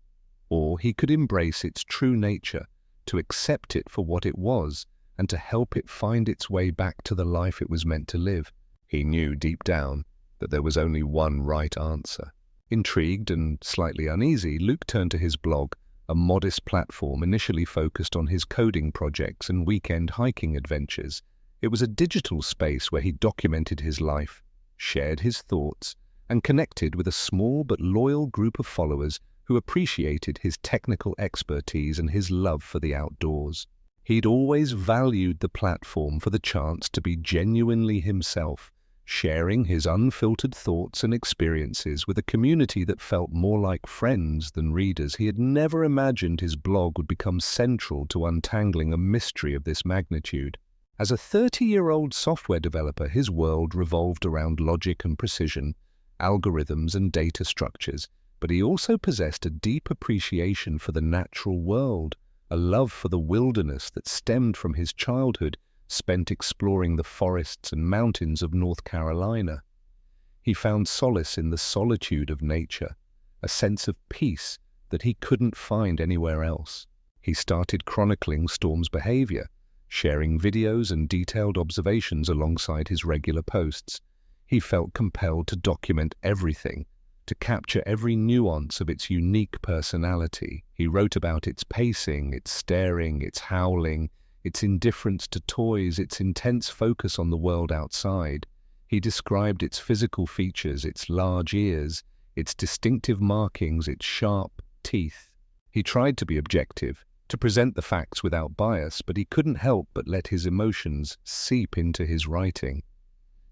Or he could embrace its true nature, to accept it for what it was, and to help it find its way back to the life it was meant to live. He knew deep down that there was only one right answer. Intrigued and slightly uneasy, Luke turned to his blog, a modest platform initially focused on his coding projects and weekend hiking adventures. It was a digital space where he documented his life, shared his thoughts, and connected with a small but loyal group of followers who appreciated his technical expertise and his love for the outdoors. He'd always valued the platform for the chance to be genuinely himself, sharing his unfiltered thoughts and experiences with a community that felt more like friends than readers. He had never imagined his blog would become central to untangling a mystery of this magnitude. As a 30-year-old software developer, his world revolved around logic and precision, algorithms and data structures, but he also possessed a deep appreciation for the natural world, a love for the wilderness that stemmed from his childhood, spent exploring the forests and mountains of North Carolina. He found solace in the solitude of nature, a sense of peace that he couldn't find anywhere else. He started chronicling Storm's behavior, sharing videos and detailed observations alongside his regular posts. He felt compelled to document everything, to capture every nuance of its unique personality. He wrote about its pacing, its staring, its howling, its indifference to toys, its intense focus on the world outside. He described its physical features, its large ears, its distinctive markings, its sharp teeth. He tried to be objective, to present the facts without bias, but he couldn't help but let his emotions seep into his writing.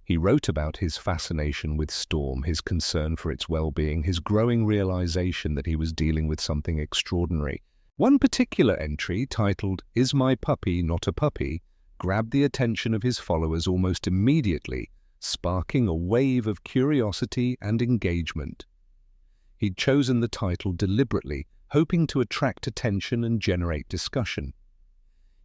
He wrote about his fascination with Storm, his concern for its well-being, his growing realization that he was dealing with something extraordinary. One particular entry, titled, "Is My Puppy Not a Puppy?" grabbed the attention of his followers almost immediately, sparking a wave of curiosity and engagement. He'd chosen the title deliberately, hoping to attract attention and generate discussion.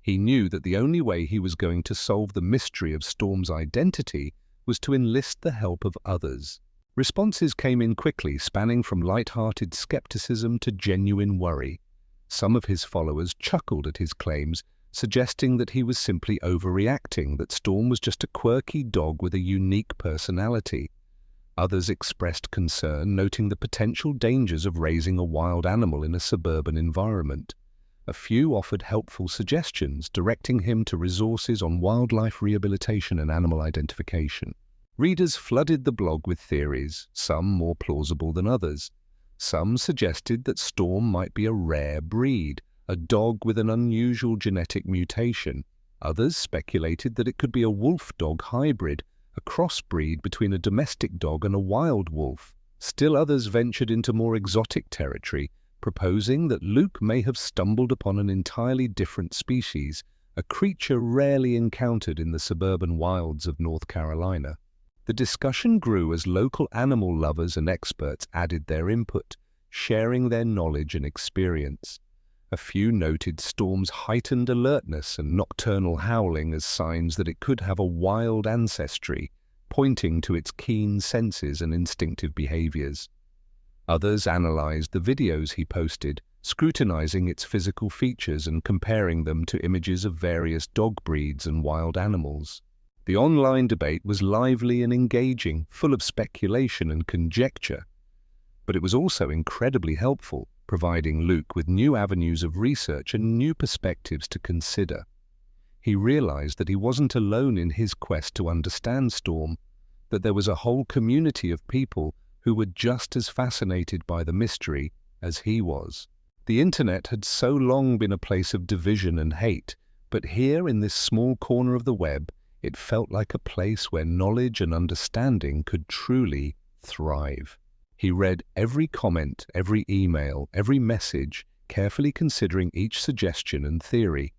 He knew that the only way he was going to solve the mystery of Storm's identity was to enlist the help of others. Responses came in quickly, spanning from light-hearted skepticism to genuine worry. Some of his followers chuckled at his claims, suggesting that he was simply overreacting, that Storm was just a quirky dog with a unique personality. Others expressed concern, noting the potential dangers of raising a wild animal in a suburban environment. A few offered helpful suggestions, directing him to resources on wildlife rehabilitation and animal identification. Readers flooded the blog with theories, some more plausible than others. Some suggested that Storm might be a rare breed, a dog with an unusual genetic mutation. Others speculated that it could be a wolf-dog hybrid, a crossbreed between a domestic dog and a wild wolf. Still others ventured into more exotic territory, proposing that Luke may have stumbled upon an entirely different species, a creature rarely encountered in the suburban wilds of North Carolina. The discussion grew as local animal lovers and experts added their input, sharing their knowledge and experience. A few noted Storm's heightened alertness and nocturnal howling as signs that it could have a wild ancestry, pointing to its keen senses and instinctive behaviors. Others analyzed the videos he posted, scrutinizing its physical features and comparing them to images of various dog breeds and wild animals. The online debate was lively and engaging, full of speculation and conjecture. But it was also incredibly helpful, providing Luke with new avenues of research and new perspectives to consider. He realized that he wasn't alone in his quest to understand Storm, that there was a whole community of people who were just as fascinated by the mystery as he was. The internet had so long been a place of division and hate, but here in this small corner of the web, it felt like a place where knowledge and understanding could truly thrive. He read every comment, every email, every message, carefully considering each suggestion and theory.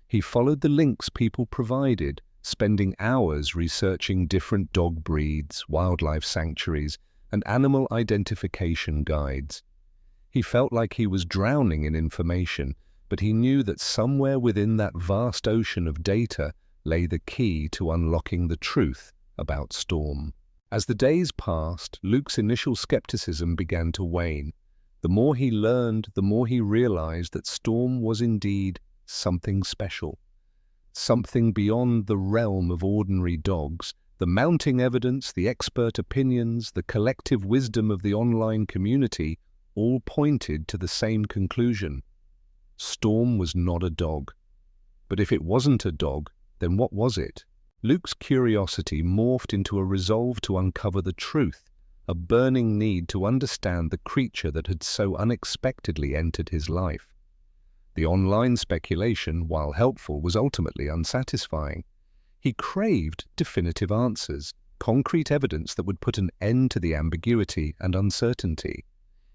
He followed the links people provided, spending hours researching different dog breeds, wildlife sanctuaries, and animal identification guides. He felt like he was drowning in information, but he knew that somewhere within that vast ocean of data lay the key to unlocking the truth about Storm. As the days passed, Luke's initial skepticism began to wane. The more he learned, the more he realized that Storm was indeed something special. Something beyond the realm of ordinary dogs. The mounting evidence, the expert opinions, the collective wisdom of the online community all pointed to the same conclusion. Storm was not a dog. But if it wasn't a dog, then what was it? Luke's curiosity morphed into a resolve to uncover the truth, a burning need to understand the creature that had so unexpectedly entered his life. The online speculation, while helpful, was ultimately unsatisfying. He craved definitive answers, concrete evidence that would put an end to the ambiguity and uncertainty.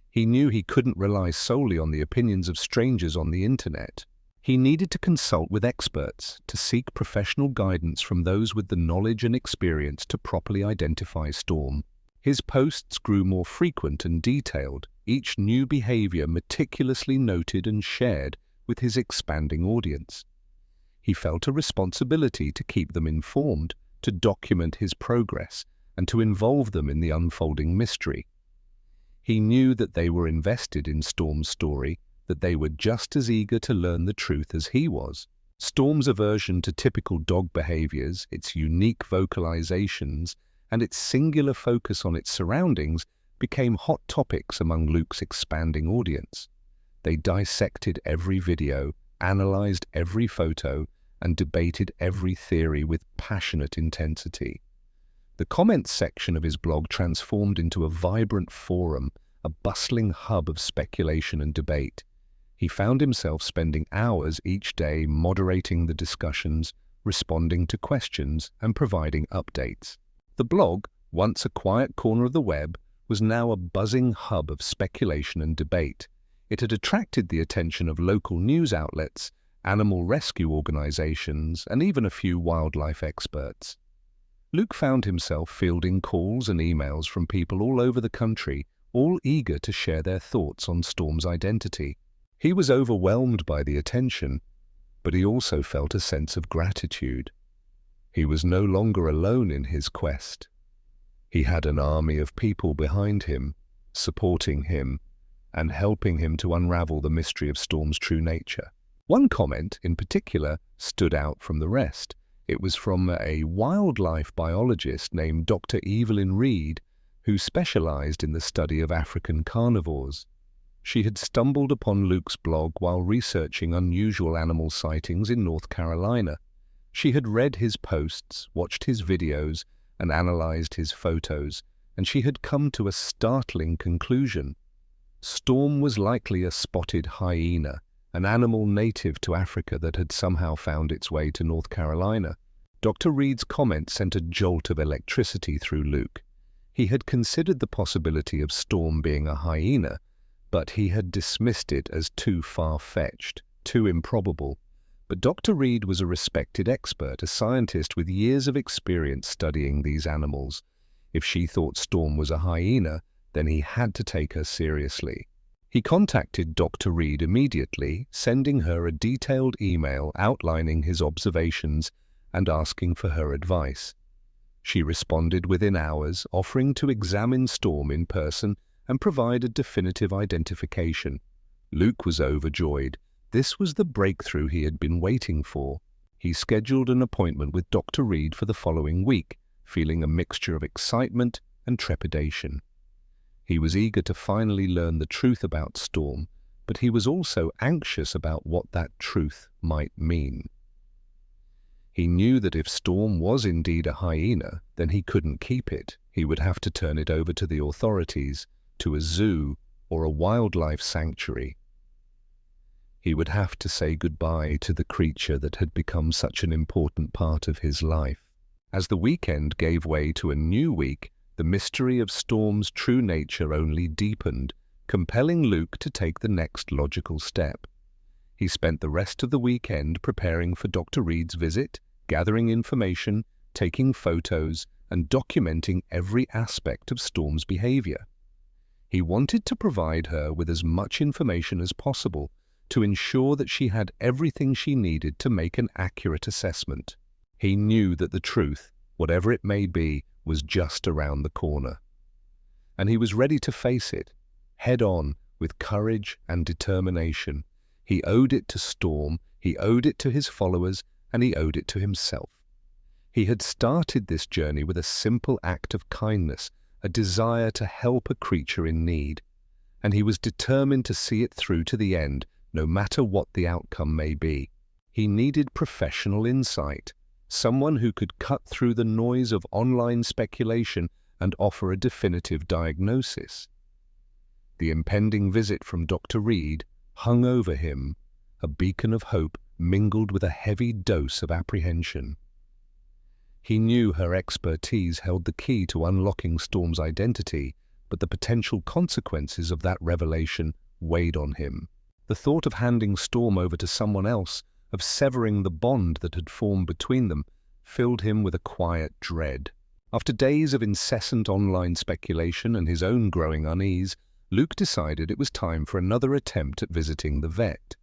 He knew he couldn't rely solely on the opinions of strangers on the internet. He needed to consult with experts, to seek professional guidance from those with the knowledge and experience to properly identify Storm. His posts grew more frequent and detailed, each new behavior meticulously noted and shared with his expanding audience. He felt a responsibility to keep them informed, to document his progress, and to involve them in the unfolding mystery. He knew that they were invested in Storm's story, that they were just as eager to learn the truth as he was. Storm's aversion to typical dog behaviors, its unique vocalizations, and its singular focus on its surroundings became hot topics among Luke's expanding audience. They dissected every video, analyzed every photo, and debated every theory with passionate intensity. The comments section of his blog transformed into a vibrant forum, a bustling hub of speculation and debate. He found himself spending hours each day moderating the discussions, responding to questions, and providing updates. The blog, once a quiet corner of the web, was now a buzzing hub of speculation and debate. It had attracted the attention of local news outlets, animal rescue organizations, and even a few wildlife experts. Luke found himself fielding calls and emails from people all over the country, all eager to share their thoughts on Storm's identity. He was overwhelmed by the attention, but he also felt a sense of gratitude. He was no longer alone in his quest. He had an army of people behind him, supporting him, and helping him to unravel the mystery of Storm's true nature. One comment, in particular, stood out from the rest. It was from a wildlife biologist named Dr. Evelyn Reed, who specialized in the study of African carnivores. She had stumbled upon Luke's blog while researching unusual animal sightings in North Carolina. She had read his posts, watched his videos, and analyzed his photos, and she had come to a startling conclusion. Storm was likely a spotted hyena, an animal native to Africa that had somehow found its way to North Carolina. Dr. Reed's comment sent a jolt of electricity through Luke. He had considered the possibility of Storm being a hyena, but he had dismissed it as too far-fetched, too improbable. But Dr. Reed was a respected expert, a scientist with years of experience studying these animals. If she thought Storm was a hyena, then he had to take her seriously. He contacted Dr. Reed immediately, sending her a detailed email outlining his observations and asking for her advice. She responded within hours, offering to examine Storm in person and provide a definitive identification. Luke was overjoyed. This was the breakthrough he had been waiting for. He scheduled an appointment with Dr. Reed for the following week, feeling a mixture of excitement and trepidation. He was eager to finally learn the truth about Storm, but he was also anxious about what that truth might mean. He knew that if Storm was indeed a hyena, then he couldn't keep it. He would have to turn it over to the authorities, to a zoo or a wildlife sanctuary. He would have to say goodbye to the creature that had become such an important part of his life. As the weekend gave way to a new week, the mystery of Storm's true nature only deepened, compelling Luke to take the next logical step. He spent the rest of the weekend preparing for Dr. Reed's visit, gathering information, taking photos, and documenting every aspect of Storm's behavior. He wanted to provide her with as much information as possible to ensure that she had everything she needed to make an accurate assessment. He knew that the truth, whatever it may be, was just around the corner. And he was ready to face it, head-on, with courage and determination. He owed it to Storm, he owed it to his followers, and he owed it to himself. He had started this journey with a simple act of kindness, a desire to help a creature in need, and he was determined to see it through to the end, no matter what the outcome may be. He needed professional insight, someone who could cut through the noise of online speculation and offer a definitive diagnosis. The impending visit from Dr. Reed hung over him, a beacon of hope mingled with a heavy dose of apprehension. He knew her expertise held the key to unlocking Storm's identity, but the potential consequences of that revelation weighed on him. The thought of handing Storm over to someone else, of severing the bond that had formed between them, filled him with a quiet dread. After days of incessant online speculation and his own growing unease, Luke decided it was time for another attempt at visiting the vet.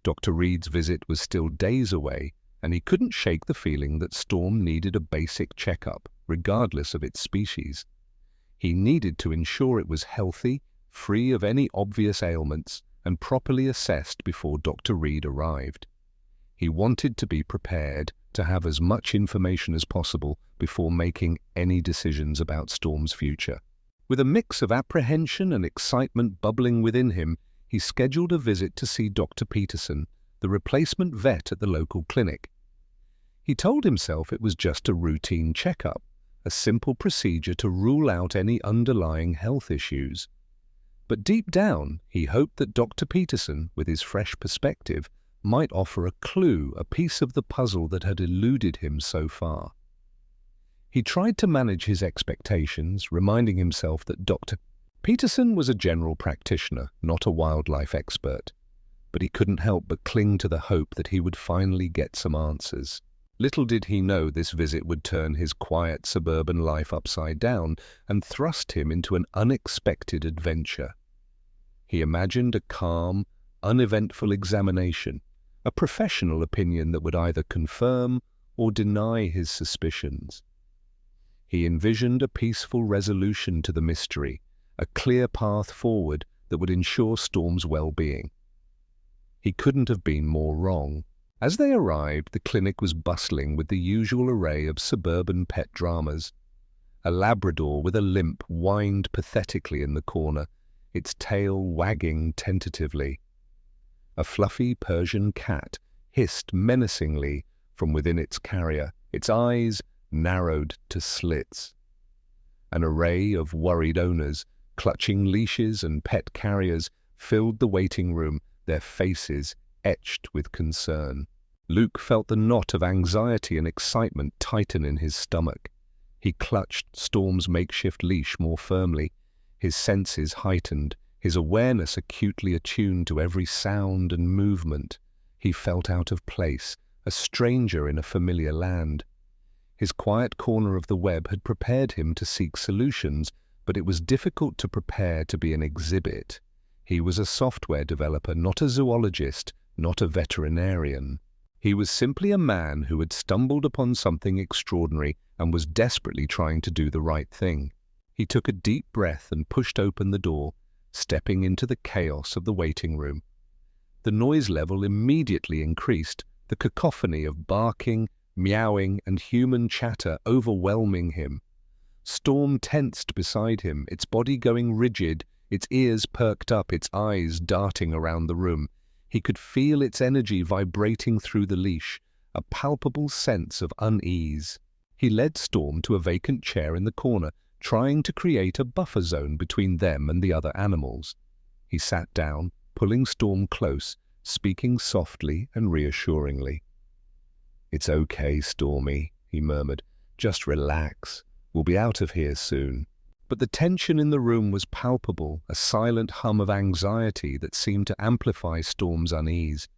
Dr. Reed's visit was still days away, and he couldn't shake the feeling that Storm needed a basic checkup, regardless of its species. He needed to ensure it was healthy, free of any obvious ailments, and properly assessed before Dr. Reed arrived. He wanted to be prepared, to have as much information as possible before making any decisions about Storm's future. With a mix of apprehension and excitement bubbling within him, he scheduled a visit to see Dr. Peterson, the replacement vet at the local clinic. He told himself it was just a routine checkup, a simple procedure to rule out any underlying health issues. But deep down, he hoped that Dr. Peterson, with his fresh perspective, might offer a clue, a piece of the puzzle that had eluded him so far. He tried to manage his expectations, reminding himself that Dr. Peterson was a general practitioner, not a wildlife expert. But he couldn't help but cling to the hope that he would finally get some answers. Little did he know this visit would turn his quiet suburban life upside down and thrust him into an unexpected adventure. He imagined a calm, uneventful examination, a professional opinion that would either confirm or deny his suspicions. He envisioned a peaceful resolution to the mystery, a clear path forward that would ensure Storm's well-being. He couldn't have been more wrong. As they arrived, the clinic was bustling with the usual array of suburban pet dramas. A Labrador with a limp whined pathetically in the corner, its tail wagging tentatively. A fluffy Persian cat hissed menacingly from within its carrier, its eyes narrowed to slits. An array of worried owners, clutching leashes and pet carriers, filled the waiting room, their faces etched with concern. Luke felt the knot of anxiety and excitement tighten in his stomach. He clutched Storm's makeshift leash more firmly, his senses heightened, his awareness acutely attuned to every sound and movement. He felt out of place, a stranger in a familiar land. His quiet corner of the web had prepared him to seek solutions, but it was difficult to prepare to be an exhibit. He was a software developer, not a zoologist, not a veterinarian. He was simply a man who had stumbled upon something extraordinary and was desperately trying to do the right thing. He took a deep breath and pushed open the door, stepping into the chaos of the waiting room. The noise level immediately increased, the cacophony of barking, meowing, and human chatter overwhelming him. Storm tensed beside him, its body going rigid, its ears perked up, its eyes darting around the room. He could feel its energy vibrating through the leash, a palpable sense of unease. He led Storm to a vacant chair in the corner, trying to create a buffer zone between them and the other animals. He sat down, pulling Storm close, speaking softly and reassuringly. "It's okay, Stormy," he murmured. "Just relax. We'll be out of here soon." But the tension in the room was palpable, a silent hum of anxiety that seemed to amplify Storm's unease.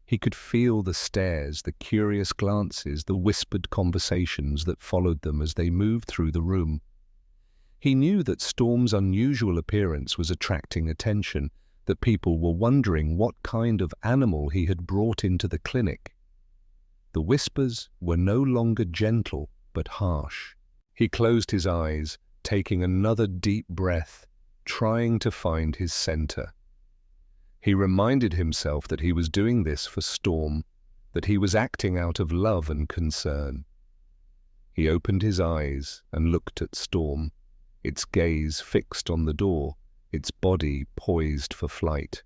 He could feel the stares, the curious glances, the whispered conversations that followed them as they moved through the room. He knew that Storm's unusual appearance was attracting attention, that people were wondering what kind of animal he had brought into the clinic. The whispers were no longer gentle, but harsh. He closed his eyes, taking another deep breath, trying to find his center. He reminded himself that he was doing this for Storm, that he was acting out of love and concern. He opened his eyes and looked at Storm, its gaze fixed on the door, its body poised for flight.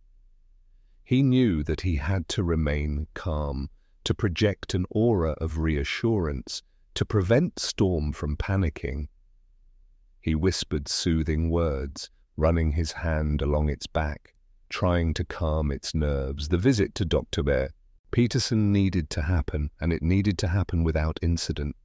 He knew that he had to remain calm, to project an aura of reassurance, to prevent Storm from panicking. He whispered soothing words, running his hand along its back, trying to calm its nerves. The visit to Dr. Peterson needed to happen, and it needed to happen without incident.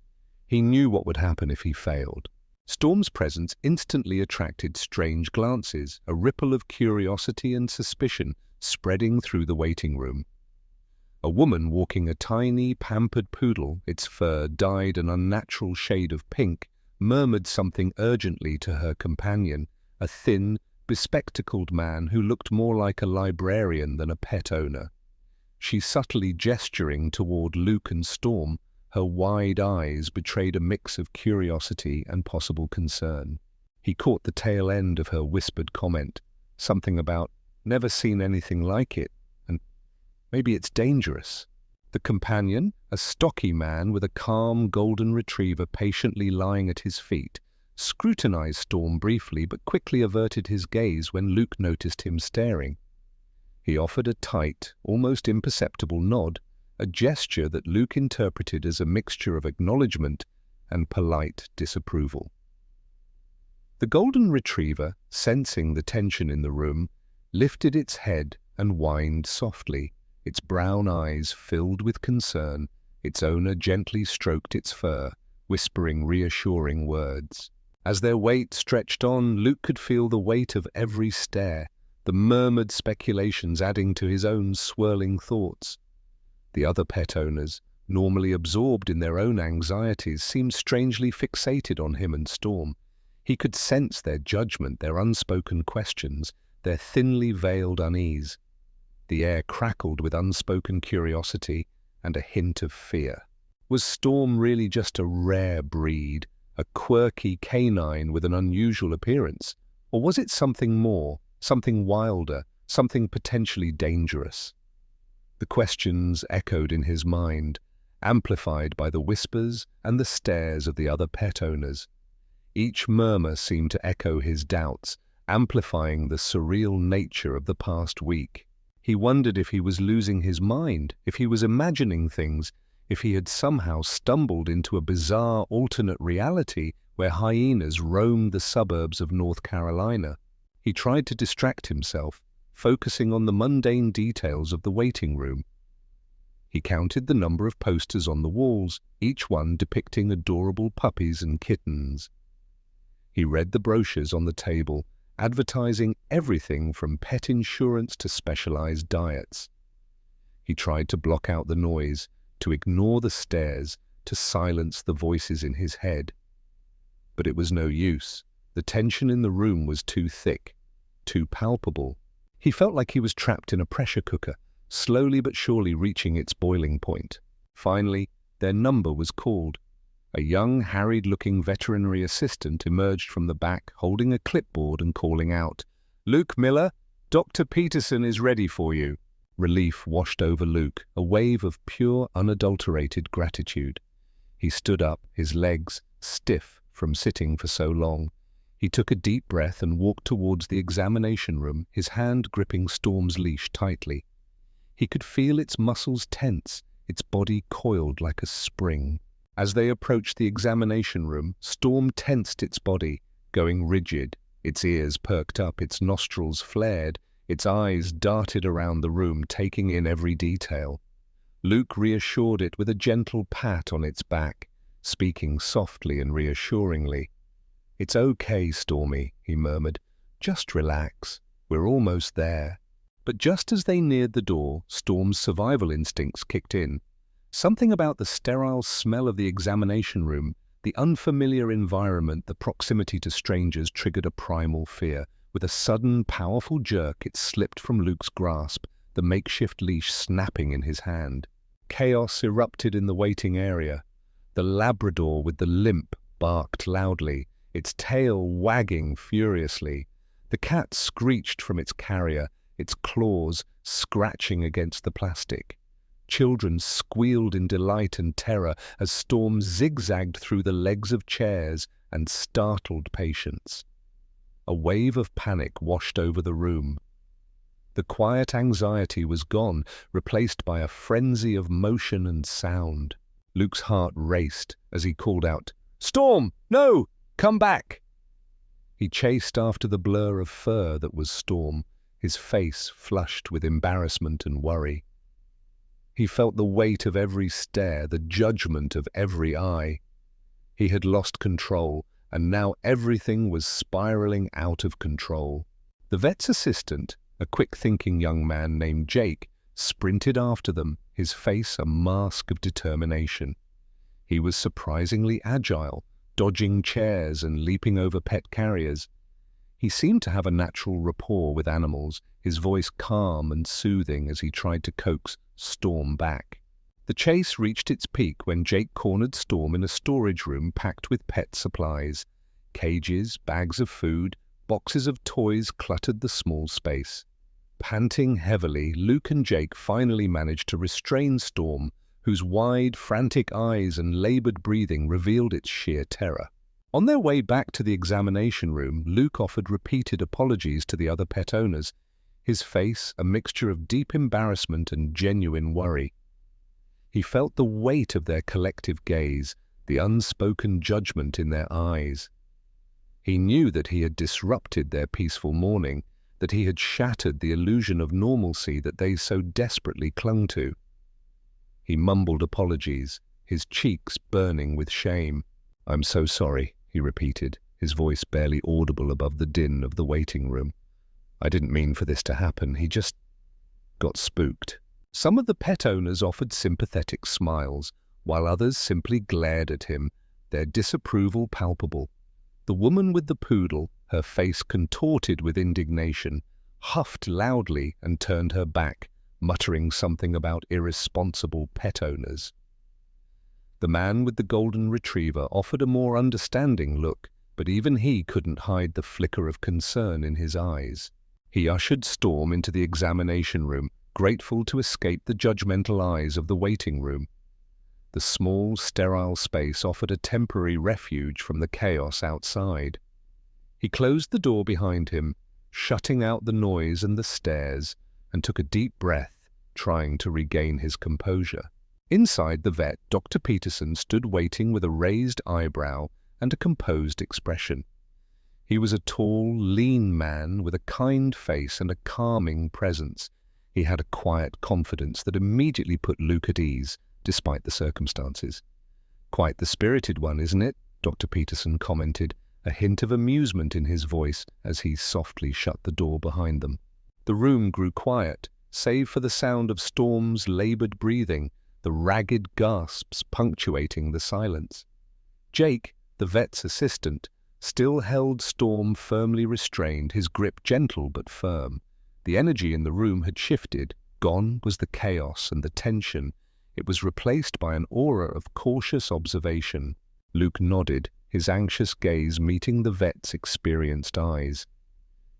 He knew what would happen if he failed. Storm's presence instantly attracted strange glances, a ripple of curiosity and suspicion spreading through the waiting room. A woman walking a tiny, pampered poodle, its fur dyed an unnatural shade of pink, murmured something urgently to her companion, a thin, bespectacled man who looked more like a librarian than a pet owner. She subtly gesturing toward Luke and Storm, her wide eyes betrayed a mix of curiosity and possible concern. He caught the tail end of her whispered comment, something about, "Never seen anything like it," and "Maybe it's dangerous." The companion, a stocky man with a calm golden retriever patiently lying at his feet, scrutinized Storm briefly but quickly averted his gaze when Luke noticed him staring. He offered a tight, almost imperceptible nod, a gesture that Luke interpreted as a mixture of acknowledgement and polite disapproval. The golden retriever, sensing the tension in the room, lifted its head and whined softly, its brown eyes filled with concern. Its owner gently stroked its fur, whispering reassuring words. As their wait stretched on, Luke could feel the weight of every stare, the murmured speculations adding to his own swirling thoughts. The other pet owners, normally absorbed in their own anxieties, seemed strangely fixated on him and Storm. He could sense their judgment, their unspoken questions, their thinly veiled unease. The air crackled with unspoken curiosity and a hint of fear. Was Storm really just a rare breed, a quirky canine with an unusual appearance? Or was it something more, something wilder, something potentially dangerous? The questions echoed in his mind, amplified by the whispers and the stares of the other pet owners. Each murmur seemed to echo his doubts, amplifying the surreal nature of the past week. He wondered if he was losing his mind, if he was imagining things, if he had somehow stumbled into a bizarre alternate reality where hyenas roamed the suburbs of North Carolina. He tried to distract himself, focusing on the mundane details of the waiting room. He counted the number of posters on the walls, each one depicting adorable puppies and kittens. He read the brochures on the table, advertising everything from pet insurance to specialized diets. He tried to block out the noise, to ignore the stares, to silence the voices in his head. But it was no use. The tension in the room was too thick, too palpable. He felt like he was trapped in a pressure cooker, slowly but surely reaching its boiling point. Finally, their number was called. A young, harried-looking veterinary assistant emerged from the back, holding a clipboard and calling out, "Luke Miller, Dr. Peterson is ready for you." Relief washed over Luke, a wave of pure, unadulterated gratitude. He stood up, his legs stiff from sitting for so long. He took a deep breath and walked towards the examination room, his hand gripping Storm's leash tightly. He could feel its muscles tense, its body coiled like a spring. As they approached the examination room, Storm tensed its body, going rigid. Its ears perked up, its nostrils flared, its eyes darted around the room, taking in every detail. Luke reassured it with a gentle pat on its back, speaking softly and reassuringly. "It's okay, Stormy," he murmured. "Just relax. We're almost there." But just as they neared the door, Storm's survival instincts kicked in. Something about the sterile smell of the examination room, the unfamiliar environment, the proximity to strangers triggered a primal fear. With a sudden, powerful jerk, it slipped from Luke's grasp, the makeshift leash snapping in his hand. Chaos erupted in the waiting area. The Labrador with the limp barked loudly, its tail wagging furiously. The cat screeched from its carrier, its claws scratching against the plastic. Children squealed in delight and terror as Storm zigzagged through the legs of chairs and startled patients. A wave of panic washed over the room. The quiet anxiety was gone, replaced by a frenzy of motion and sound. Luke's heart raced as he called out, "Storm, no! Come back!" He chased after the blur of fur that was Storm, his face flushed with embarrassment and worry. He felt the weight of every stare, the judgment of every eye. He had lost control, and now everything was spiraling out of control. The vet's assistant, a quick-thinking young man named Jake, sprinted after them, his face a mask of determination. He was surprisingly agile, dodging chairs and leaping over pet carriers. He seemed to have a natural rapport with animals, his voice calm and soothing as he tried to coax Storm back. The chase reached its peak when Jake cornered Storm in a storage room packed with pet supplies. Cages, bags of food, boxes of toys cluttered the small space. Panting heavily, Luke and Jake finally managed to restrain Storm, whose wide, frantic eyes and labored breathing revealed its sheer terror. On their way back to the examination room, Luke offered repeated apologies to the other pet owners, his face a mixture of deep embarrassment and genuine worry. He felt the weight of their collective gaze, the unspoken judgment in their eyes. He knew that he had disrupted their peaceful morning, that he had shattered the illusion of normalcy that they so desperately clung to. He mumbled apologies, his cheeks burning with shame. "I'm so sorry," he repeated, his voice barely audible above the din of the waiting room. "I didn't mean for this to happen. He just got spooked." Some of the pet owners offered sympathetic smiles, while others simply glared at him, their disapproval palpable. The woman with the poodle, her face contorted with indignation, huffed loudly and turned her back, muttering something about irresponsible pet owners. The man with the golden retriever offered a more understanding look, but even he couldn't hide the flicker of concern in his eyes. He ushered Storm into the examination room, grateful to escape the judgmental eyes of the waiting room. The small, sterile space offered a temporary refuge from the chaos outside. He closed the door behind him, shutting out the noise and the stares, and took a deep breath, trying to regain his composure. Inside the vet, Dr. Peterson stood waiting with a raised eyebrow and a composed expression. He was a tall, lean man with a kind face and a calming presence. He had a quiet confidence that immediately put Luke at ease, despite the circumstances. "Quite the spirited one, isn't it?" Dr. Peterson commented, a hint of amusement in his voice as he softly shut the door behind them. The room grew quiet, save for the sound of Storm's labored breathing, the ragged gasps punctuating the silence. Jake, the vet's assistant, still held Storm firmly restrained, his grip gentle but firm. The energy in the room had shifted. Gone was the chaos and the tension. It was replaced by an aura of cautious observation. Luke nodded, his anxious gaze meeting the vet's experienced eyes.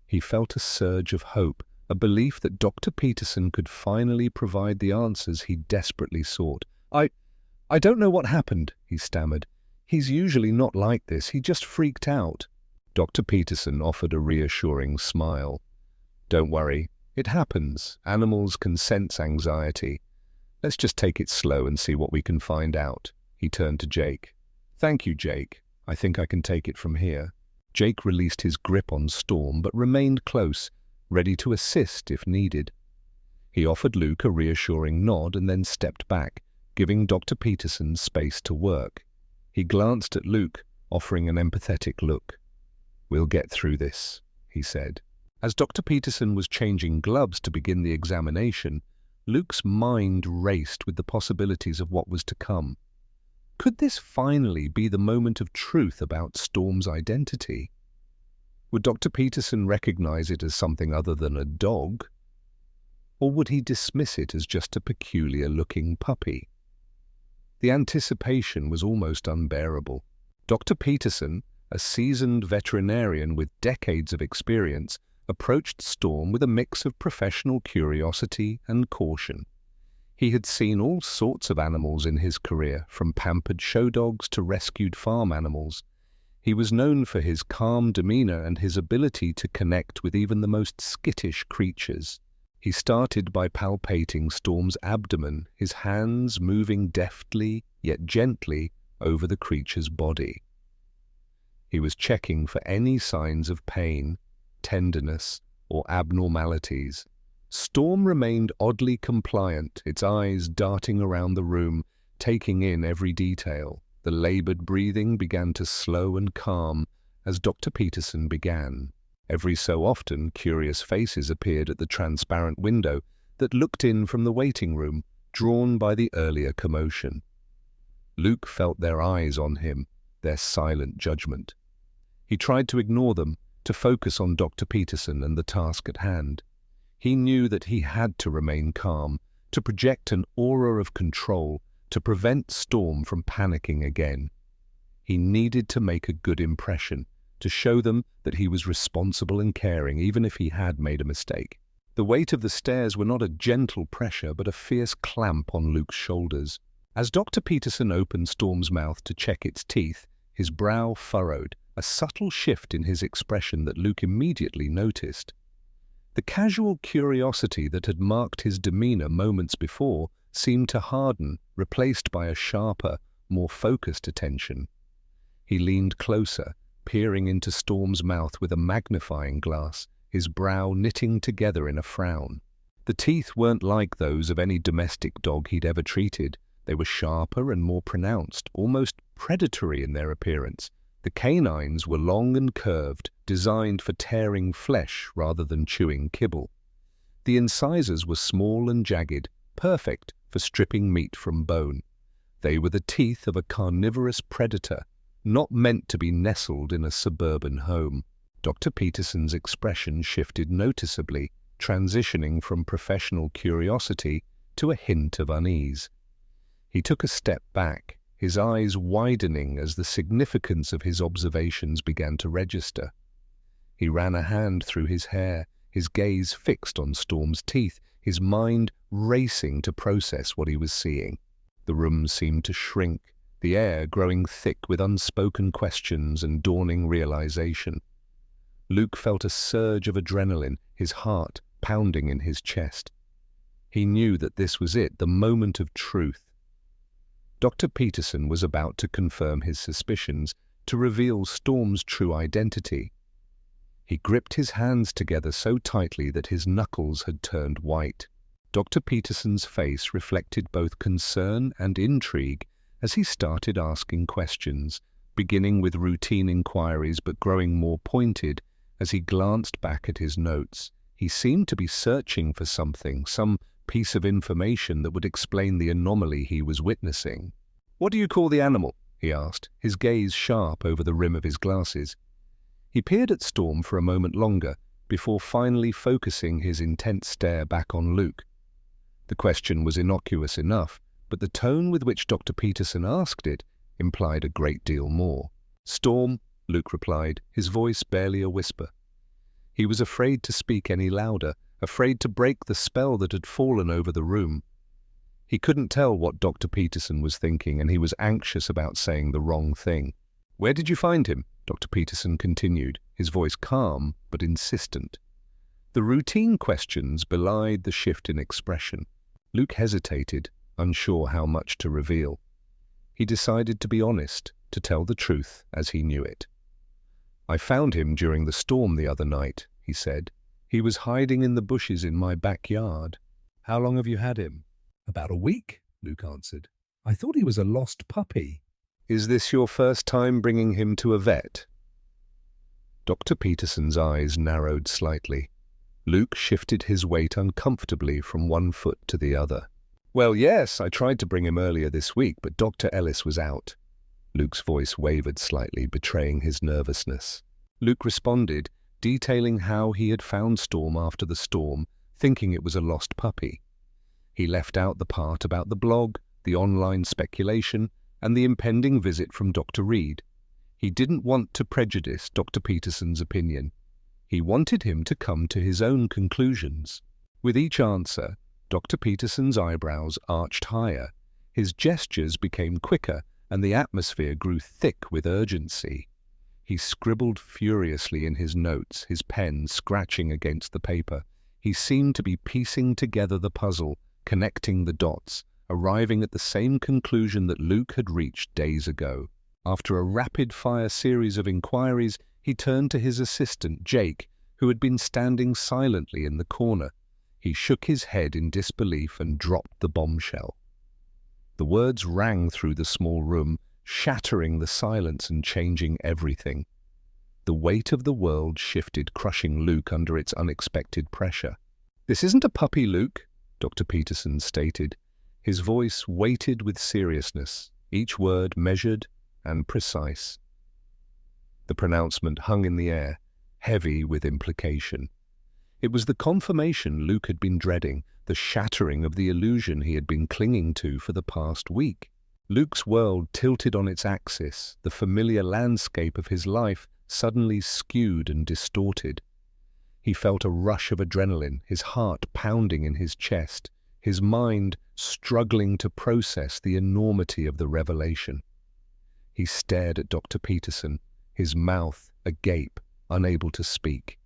He felt a surge of hope, a belief that Dr. Peterson could finally provide the answers he desperately sought. I don't know what happened, he stammered. He's usually not like this, he just freaked out. Dr. Peterson offered a reassuring smile. Don't worry, it happens. Animals can sense anxiety. Let's just take it slow and see what we can find out. He turned to Jake. Thank you, Jake. I think I can take it from here. Jake released his grip on Storm but remained close, ready to assist if needed. He offered Luke a reassuring nod and then stepped back, giving Dr. Peterson space to work. He glanced at Luke, offering an empathetic look. We'll get through this, he said. As Dr. Peterson was changing gloves to begin the examination, Luke's mind raced with the possibilities of what was to come. Could this finally be the moment of truth about Storm's identity? Would Dr. Peterson recognize it as something other than a dog? Or would he dismiss it as just a peculiar-looking puppy? The anticipation was almost unbearable. Dr. Peterson, a seasoned veterinarian with decades of experience, approached Storm with a mix of professional curiosity and caution. He had seen all sorts of animals in his career, from pampered show dogs to rescued farm animals. He was known for his calm demeanor and his ability to connect with even the most skittish creatures. He started by palpating Storm's abdomen, his hands moving deftly yet gently over the creature's body. He was checking for any signs of pain, tenderness, or abnormalities. Storm remained oddly compliant, its eyes darting around the room, taking in every detail. The labored breathing began to slow and calm as Dr. Peterson began. Every so often, curious faces appeared at the transparent window that looked in from the waiting room, drawn by the earlier commotion. Luke felt their eyes on him, their silent judgment. He tried to ignore them, to focus on Dr. Peterson and the task at hand. He knew that he had to remain calm, to project an aura of control, to prevent Storm from panicking again. He needed to make a good impression, to show them that he was responsible and caring, even if he had made a mistake. The weight of the stairs were not a gentle pressure, but a fierce clamp on Luke's shoulders. As Dr. Peterson opened Storm's mouth to check its teeth, his brow furrowed, a subtle shift in his expression that Luke immediately noticed. The casual curiosity that had marked his demeanor moments before seemed to harden, replaced by a sharper, more focused attention. He leaned closer, peering into Storm's mouth with a magnifying glass, his brow knitting together in a frown. The teeth weren't like those of any domestic dog he'd ever treated. They were sharper and more pronounced, almost predatory in their appearance. The canines were long and curved, designed for tearing flesh rather than chewing kibble. The incisors were small and jagged, perfect for stripping meat from bone. They were the teeth of a carnivorous predator, not meant to be nestled in a suburban home. Dr. Peterson's expression shifted noticeably, transitioning from professional curiosity to a hint of unease. He took a step back, his eyes widening as the significance of his observations began to register. He ran a hand through his hair, his gaze fixed on Storm's teeth, his mind racing to process what he was seeing. The room seemed to shrink, the air growing thick with unspoken questions and dawning realization. Luke felt a surge of adrenaline, his heart pounding in his chest. He knew that this was it, the moment of truth. Dr. Peterson was about to confirm his suspicions, to reveal Storm's true identity. He gripped his hands together so tightly that his knuckles had turned white. Dr. Peterson's face reflected both concern and intrigue as he started asking questions, beginning with routine inquiries but growing more pointed as he glanced back at his notes. He seemed to be searching for something, some piece of information that would explain the anomaly he was witnessing. "What do you call the animal?" he asked, his gaze sharp over the rim of his glasses. He peered at Storm for a moment longer before finally focusing his intense stare back on Luke. The question was innocuous enough, but the tone with which Dr. Peterson asked it implied a great deal more. "Storm," Luke replied, his voice barely a whisper. He was afraid to speak any louder, afraid to break the spell that had fallen over the room. He couldn't tell what Dr. Peterson was thinking, and he was anxious about saying the wrong thing. "Where did you find him?" Dr. Peterson continued, his voice calm but insistent. The routine questions belied the shift in expression. Luke hesitated, unsure how much to reveal. He decided to be honest, to tell the truth as he knew it. "I found him during the storm the other night," he said. "He was hiding in the bushes in my backyard." "How long have you had him?" "About a week," Luke answered. "I thought he was a lost puppy." "Is this your first time bringing him to a vet?" Dr. Peterson's eyes narrowed slightly. Luke shifted his weight uncomfortably from one foot to the other. "Well, yes, I tried to bring him earlier this week, but Dr. Ellis was out." Luke's voice wavered slightly, betraying his nervousness. Luke responded, detailing how he had found Storm after the storm, thinking it was a lost puppy. He left out the part about the blog, the online speculation, and the impending visit from Dr. Reed. He didn't want to prejudice Dr. Peterson's opinion. He wanted him to come to his own conclusions. With each answer, Dr. Peterson's eyebrows arched higher. His gestures became quicker, and the atmosphere grew thick with urgency. He scribbled furiously in his notes, his pen scratching against the paper. He seemed to be piecing together the puzzle, connecting the dots, arriving at the same conclusion that Luke had reached days ago. After a rapid-fire series of inquiries, he turned to his assistant, Jake, who had been standing silently in the corner. He shook his head in disbelief and dropped the bombshell. The words rang through the small room, shattering the silence and changing everything. The weight of the world shifted, crushing Luke under its unexpected pressure. "This isn't a puppy, Luke," Dr. Peterson stated. His voice weighted with seriousness, each word measured and precise. The pronouncement hung in the air, heavy with implication. It was the confirmation Luke had been dreading, the shattering of the illusion he had been clinging to for the past week. Luke's world tilted on its axis, the familiar landscape of his life suddenly skewed and distorted. He felt a rush of adrenaline, his heart pounding in his chest, his mind struggling to process the enormity of the revelation. He stared at Dr. Peterson, his mouth agape, unable to speak.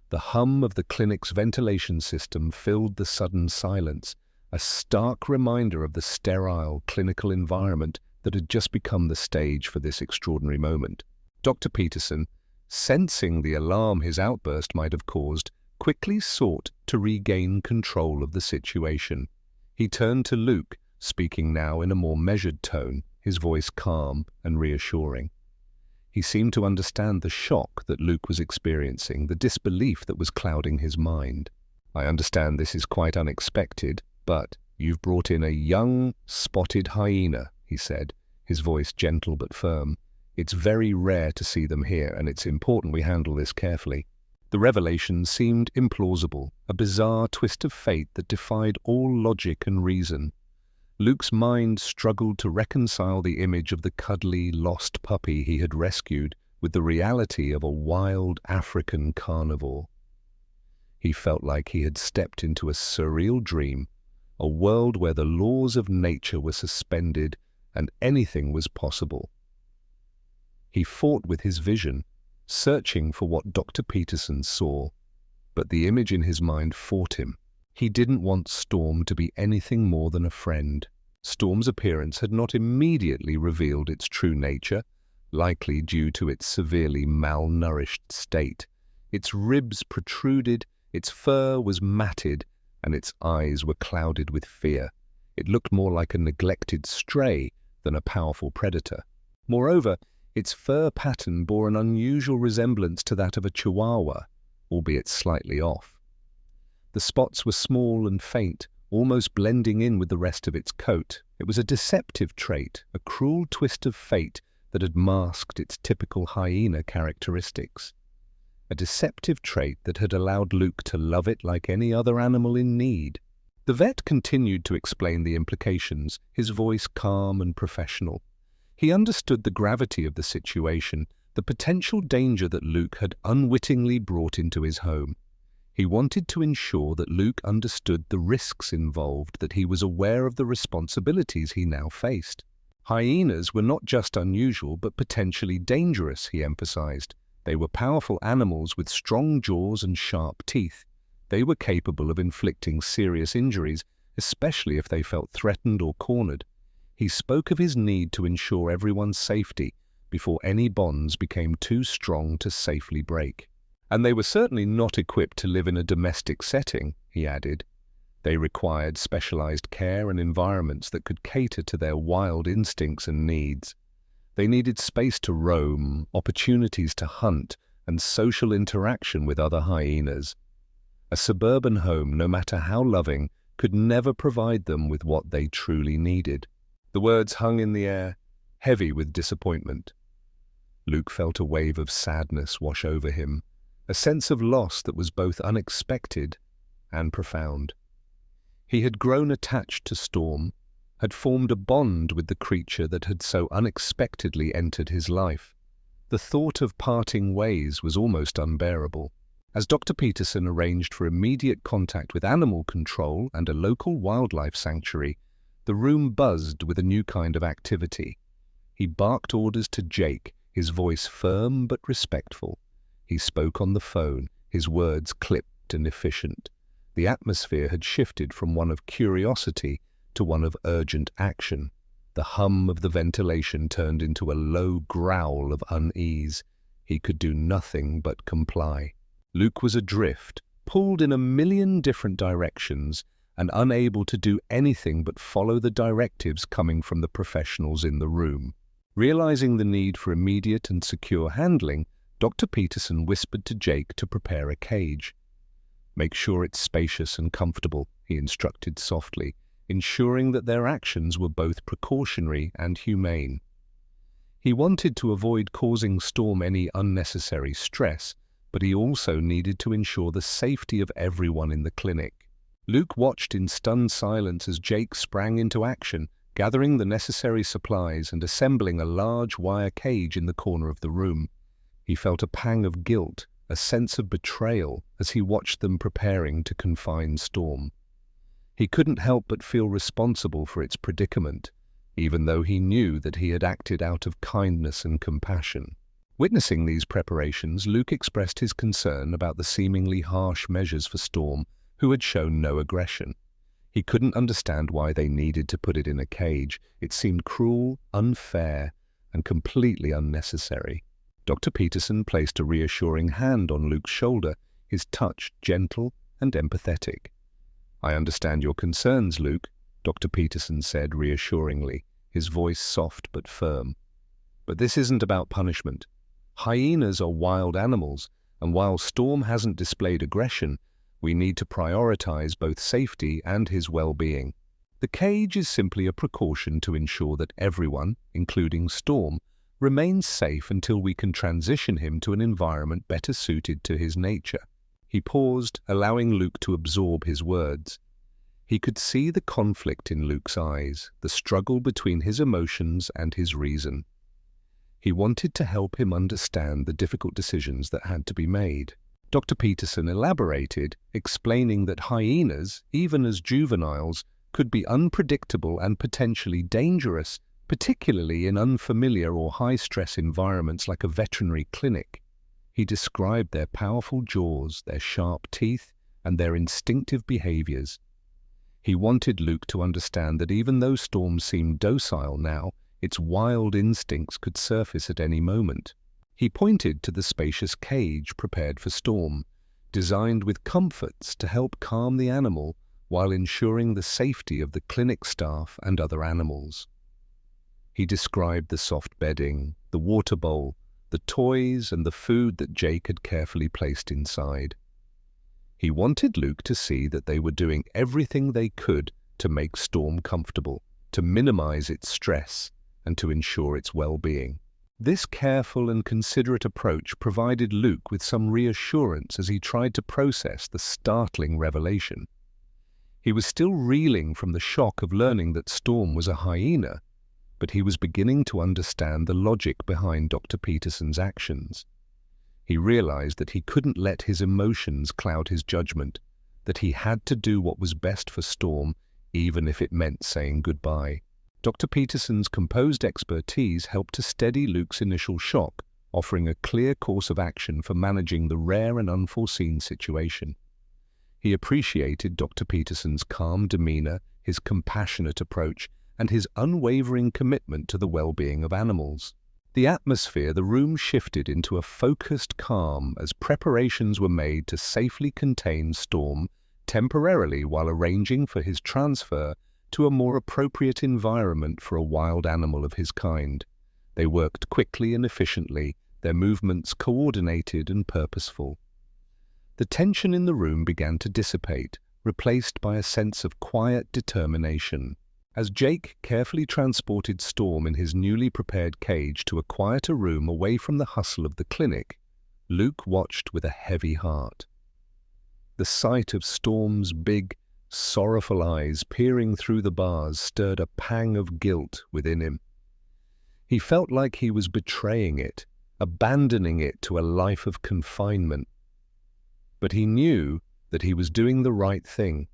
The hum of the clinic's ventilation system filled the sudden silence, a stark reminder of the sterile clinical environment that had just become the stage for this extraordinary moment. Dr. Peterson, sensing the alarm his outburst might have caused, quickly sought to regain control of the situation. He turned to Luke, speaking now in a more measured tone, his voice calm and reassuring. He seemed to understand the shock that Luke was experiencing, the disbelief that was clouding his mind. "I understand this is quite unexpected, but you've brought in a young, spotted hyena," he said, his voice gentle but firm. "It's very rare to see them here, and it's important we handle this carefully." The revelation seemed implausible, a bizarre twist of fate that defied all logic and reason. Luke's mind struggled to reconcile the image of the cuddly, lost puppy he had rescued with the reality of a wild African carnivore. He felt like he had stepped into a surreal dream, a world where the laws of nature were suspended and anything was possible. He fought with his vision, searching for what Dr. Peterson saw, but the image in his mind fought him. He didn't want Storm to be anything more than a friend. Storm's appearance had not immediately revealed its true nature, likely due to its severely malnourished state. Its ribs protruded, its fur was matted, and its eyes were clouded with fear. It looked more like a neglected stray than a powerful predator. Moreover, its fur pattern bore an unusual resemblance to that of a chihuahua, albeit slightly off. The spots were small and faint, almost blending in with the rest of its coat. It was a deceptive trait, a cruel twist of fate that had masked its typical hyena characteristics. A deceptive trait that had allowed Luke to love it like any other animal in need. The vet continued to explain the implications, his voice calm and professional. He understood the gravity of the situation, the potential danger that Luke had unwittingly brought into his home. He wanted to ensure that Luke understood the risks involved, that he was aware of the responsibilities he now faced. Hyenas were not just unusual but potentially dangerous, he emphasized. They were powerful animals with strong jaws and sharp teeth. They were capable of inflicting serious injuries, especially if they felt threatened or cornered. He spoke of his need to ensure everyone's safety before any bonds became too strong to safely break. And they were certainly not equipped to live in a domestic setting, he added. They required specialized care and environments that could cater to their wild instincts and needs. They needed space to roam, opportunities to hunt, and social interaction with other hyenas. A suburban home, no matter how loving, could never provide them with what they truly needed. The words hung in the air, heavy with disappointment. Luke felt a wave of sadness wash over him, a sense of loss that was both unexpected and profound. He had grown attached to Storm, had formed a bond with the creature that had so unexpectedly entered his life. The thought of parting ways was almost unbearable. As Dr. Peterson arranged for immediate contact with animal control and a local wildlife sanctuary, the room buzzed with a new kind of activity. He barked orders to Jake, his voice firm but respectful. He spoke on the phone, his words clipped and efficient. The atmosphere had shifted from one of curiosity to one of urgent action. The hum of the ventilation turned into a low growl of unease. He could do nothing but comply. Luke was adrift, pulled in a million different directions, and unable to do anything but follow the directives coming from the professionals in the room. Realizing the need for immediate and secure handling, Dr. Peterson whispered to Jake to prepare a cage. "Make sure it's spacious and comfortable," he instructed softly, ensuring that their actions were both precautionary and humane. He wanted to avoid causing Storm any unnecessary stress, but he also needed to ensure the safety of everyone in the clinic. Luke watched in stunned silence as Jake sprang into action, gathering the necessary supplies and assembling a large wire cage in the corner of the room. He felt a pang of guilt, a sense of betrayal, as he watched them preparing to confine Storm. He couldn't help but feel responsible for its predicament, even though he knew that he had acted out of kindness and compassion. Witnessing these preparations, Luke expressed his concern about the seemingly harsh measures for Storm, who had shown no aggression. He couldn't understand why they needed to put it in a cage. It seemed cruel, unfair, and completely unnecessary. Dr. Peterson placed a reassuring hand on Luke's shoulder, his touch gentle and empathetic. "I understand your concerns, Luke," Dr. Peterson said reassuringly, his voice soft but firm. "But this isn't about punishment. Hyenas are wild animals, and while Storm hasn't displayed aggression, we need to prioritize both safety and his well-being. The cage is simply a precaution to ensure that everyone, including Storm, remains safe until we can transition him to an environment better suited to his nature." He paused, allowing Luke to absorb his words. He could see the conflict in Luke's eyes, the struggle between his emotions and his reason. He wanted to help him understand the difficult decisions that had to be made. Dr. Peterson elaborated, explaining that hyenas, even as juveniles, could be unpredictable and potentially dangerous, particularly in unfamiliar or high-stress environments like a veterinary clinic. He described their powerful jaws, their sharp teeth, and their instinctive behaviors. He wanted Luke to understand that even though Storm seemed docile now, its wild instincts could surface at any moment. He pointed to the spacious cage prepared for Storm, designed with comforts to help calm the animal while ensuring the safety of the clinic staff and other animals. He described the soft bedding, the water bowl, the toys, and the food that Jake had carefully placed inside. He wanted Luke to see that they were doing everything they could to make Storm comfortable, to minimize its stress, and to ensure its well-being. This careful and considerate approach provided Luke with some reassurance as he tried to process the startling revelation. He was still reeling from the shock of learning that Storm was a hyena, but he was beginning to understand the logic behind Dr. Peterson's actions. He realized that he couldn't let his emotions cloud his judgment, that he had to do what was best for Storm, even if it meant saying goodbye. Dr. Peterson's composed expertise helped to steady Luke's initial shock, offering a clear course of action for managing the rare and unforeseen situation. He appreciated Dr. Peterson's calm demeanor, his compassionate approach, and his unwavering commitment to the well-being of animals. The atmosphere, the room shifted into a focused calm as preparations were made to safely contain Storm temporarily while arranging for his transfer to a more appropriate environment for a wild animal of his kind. They worked quickly and efficiently, their movements coordinated and purposeful. The tension in the room began to dissipate, replaced by a sense of quiet determination. As Jake carefully transported Storm in his newly prepared cage to a quieter room away from the hustle of the clinic, Luke watched with a heavy heart. The sight of Storm's big, sorrowful eyes peering through the bars stirred a pang of guilt within him. He felt like he was betraying it, abandoning it to a life of confinement. But he knew that he was doing the right thing,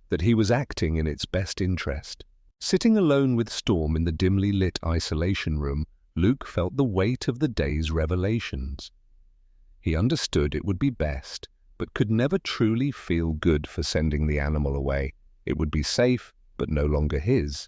that he was acting in its best interest. Sitting alone with Storm in the dimly lit isolation room, Luke felt the weight of the day's revelations. He understood it would be best, but could never truly feel good for sending the animal away. It would be safe, but no longer his.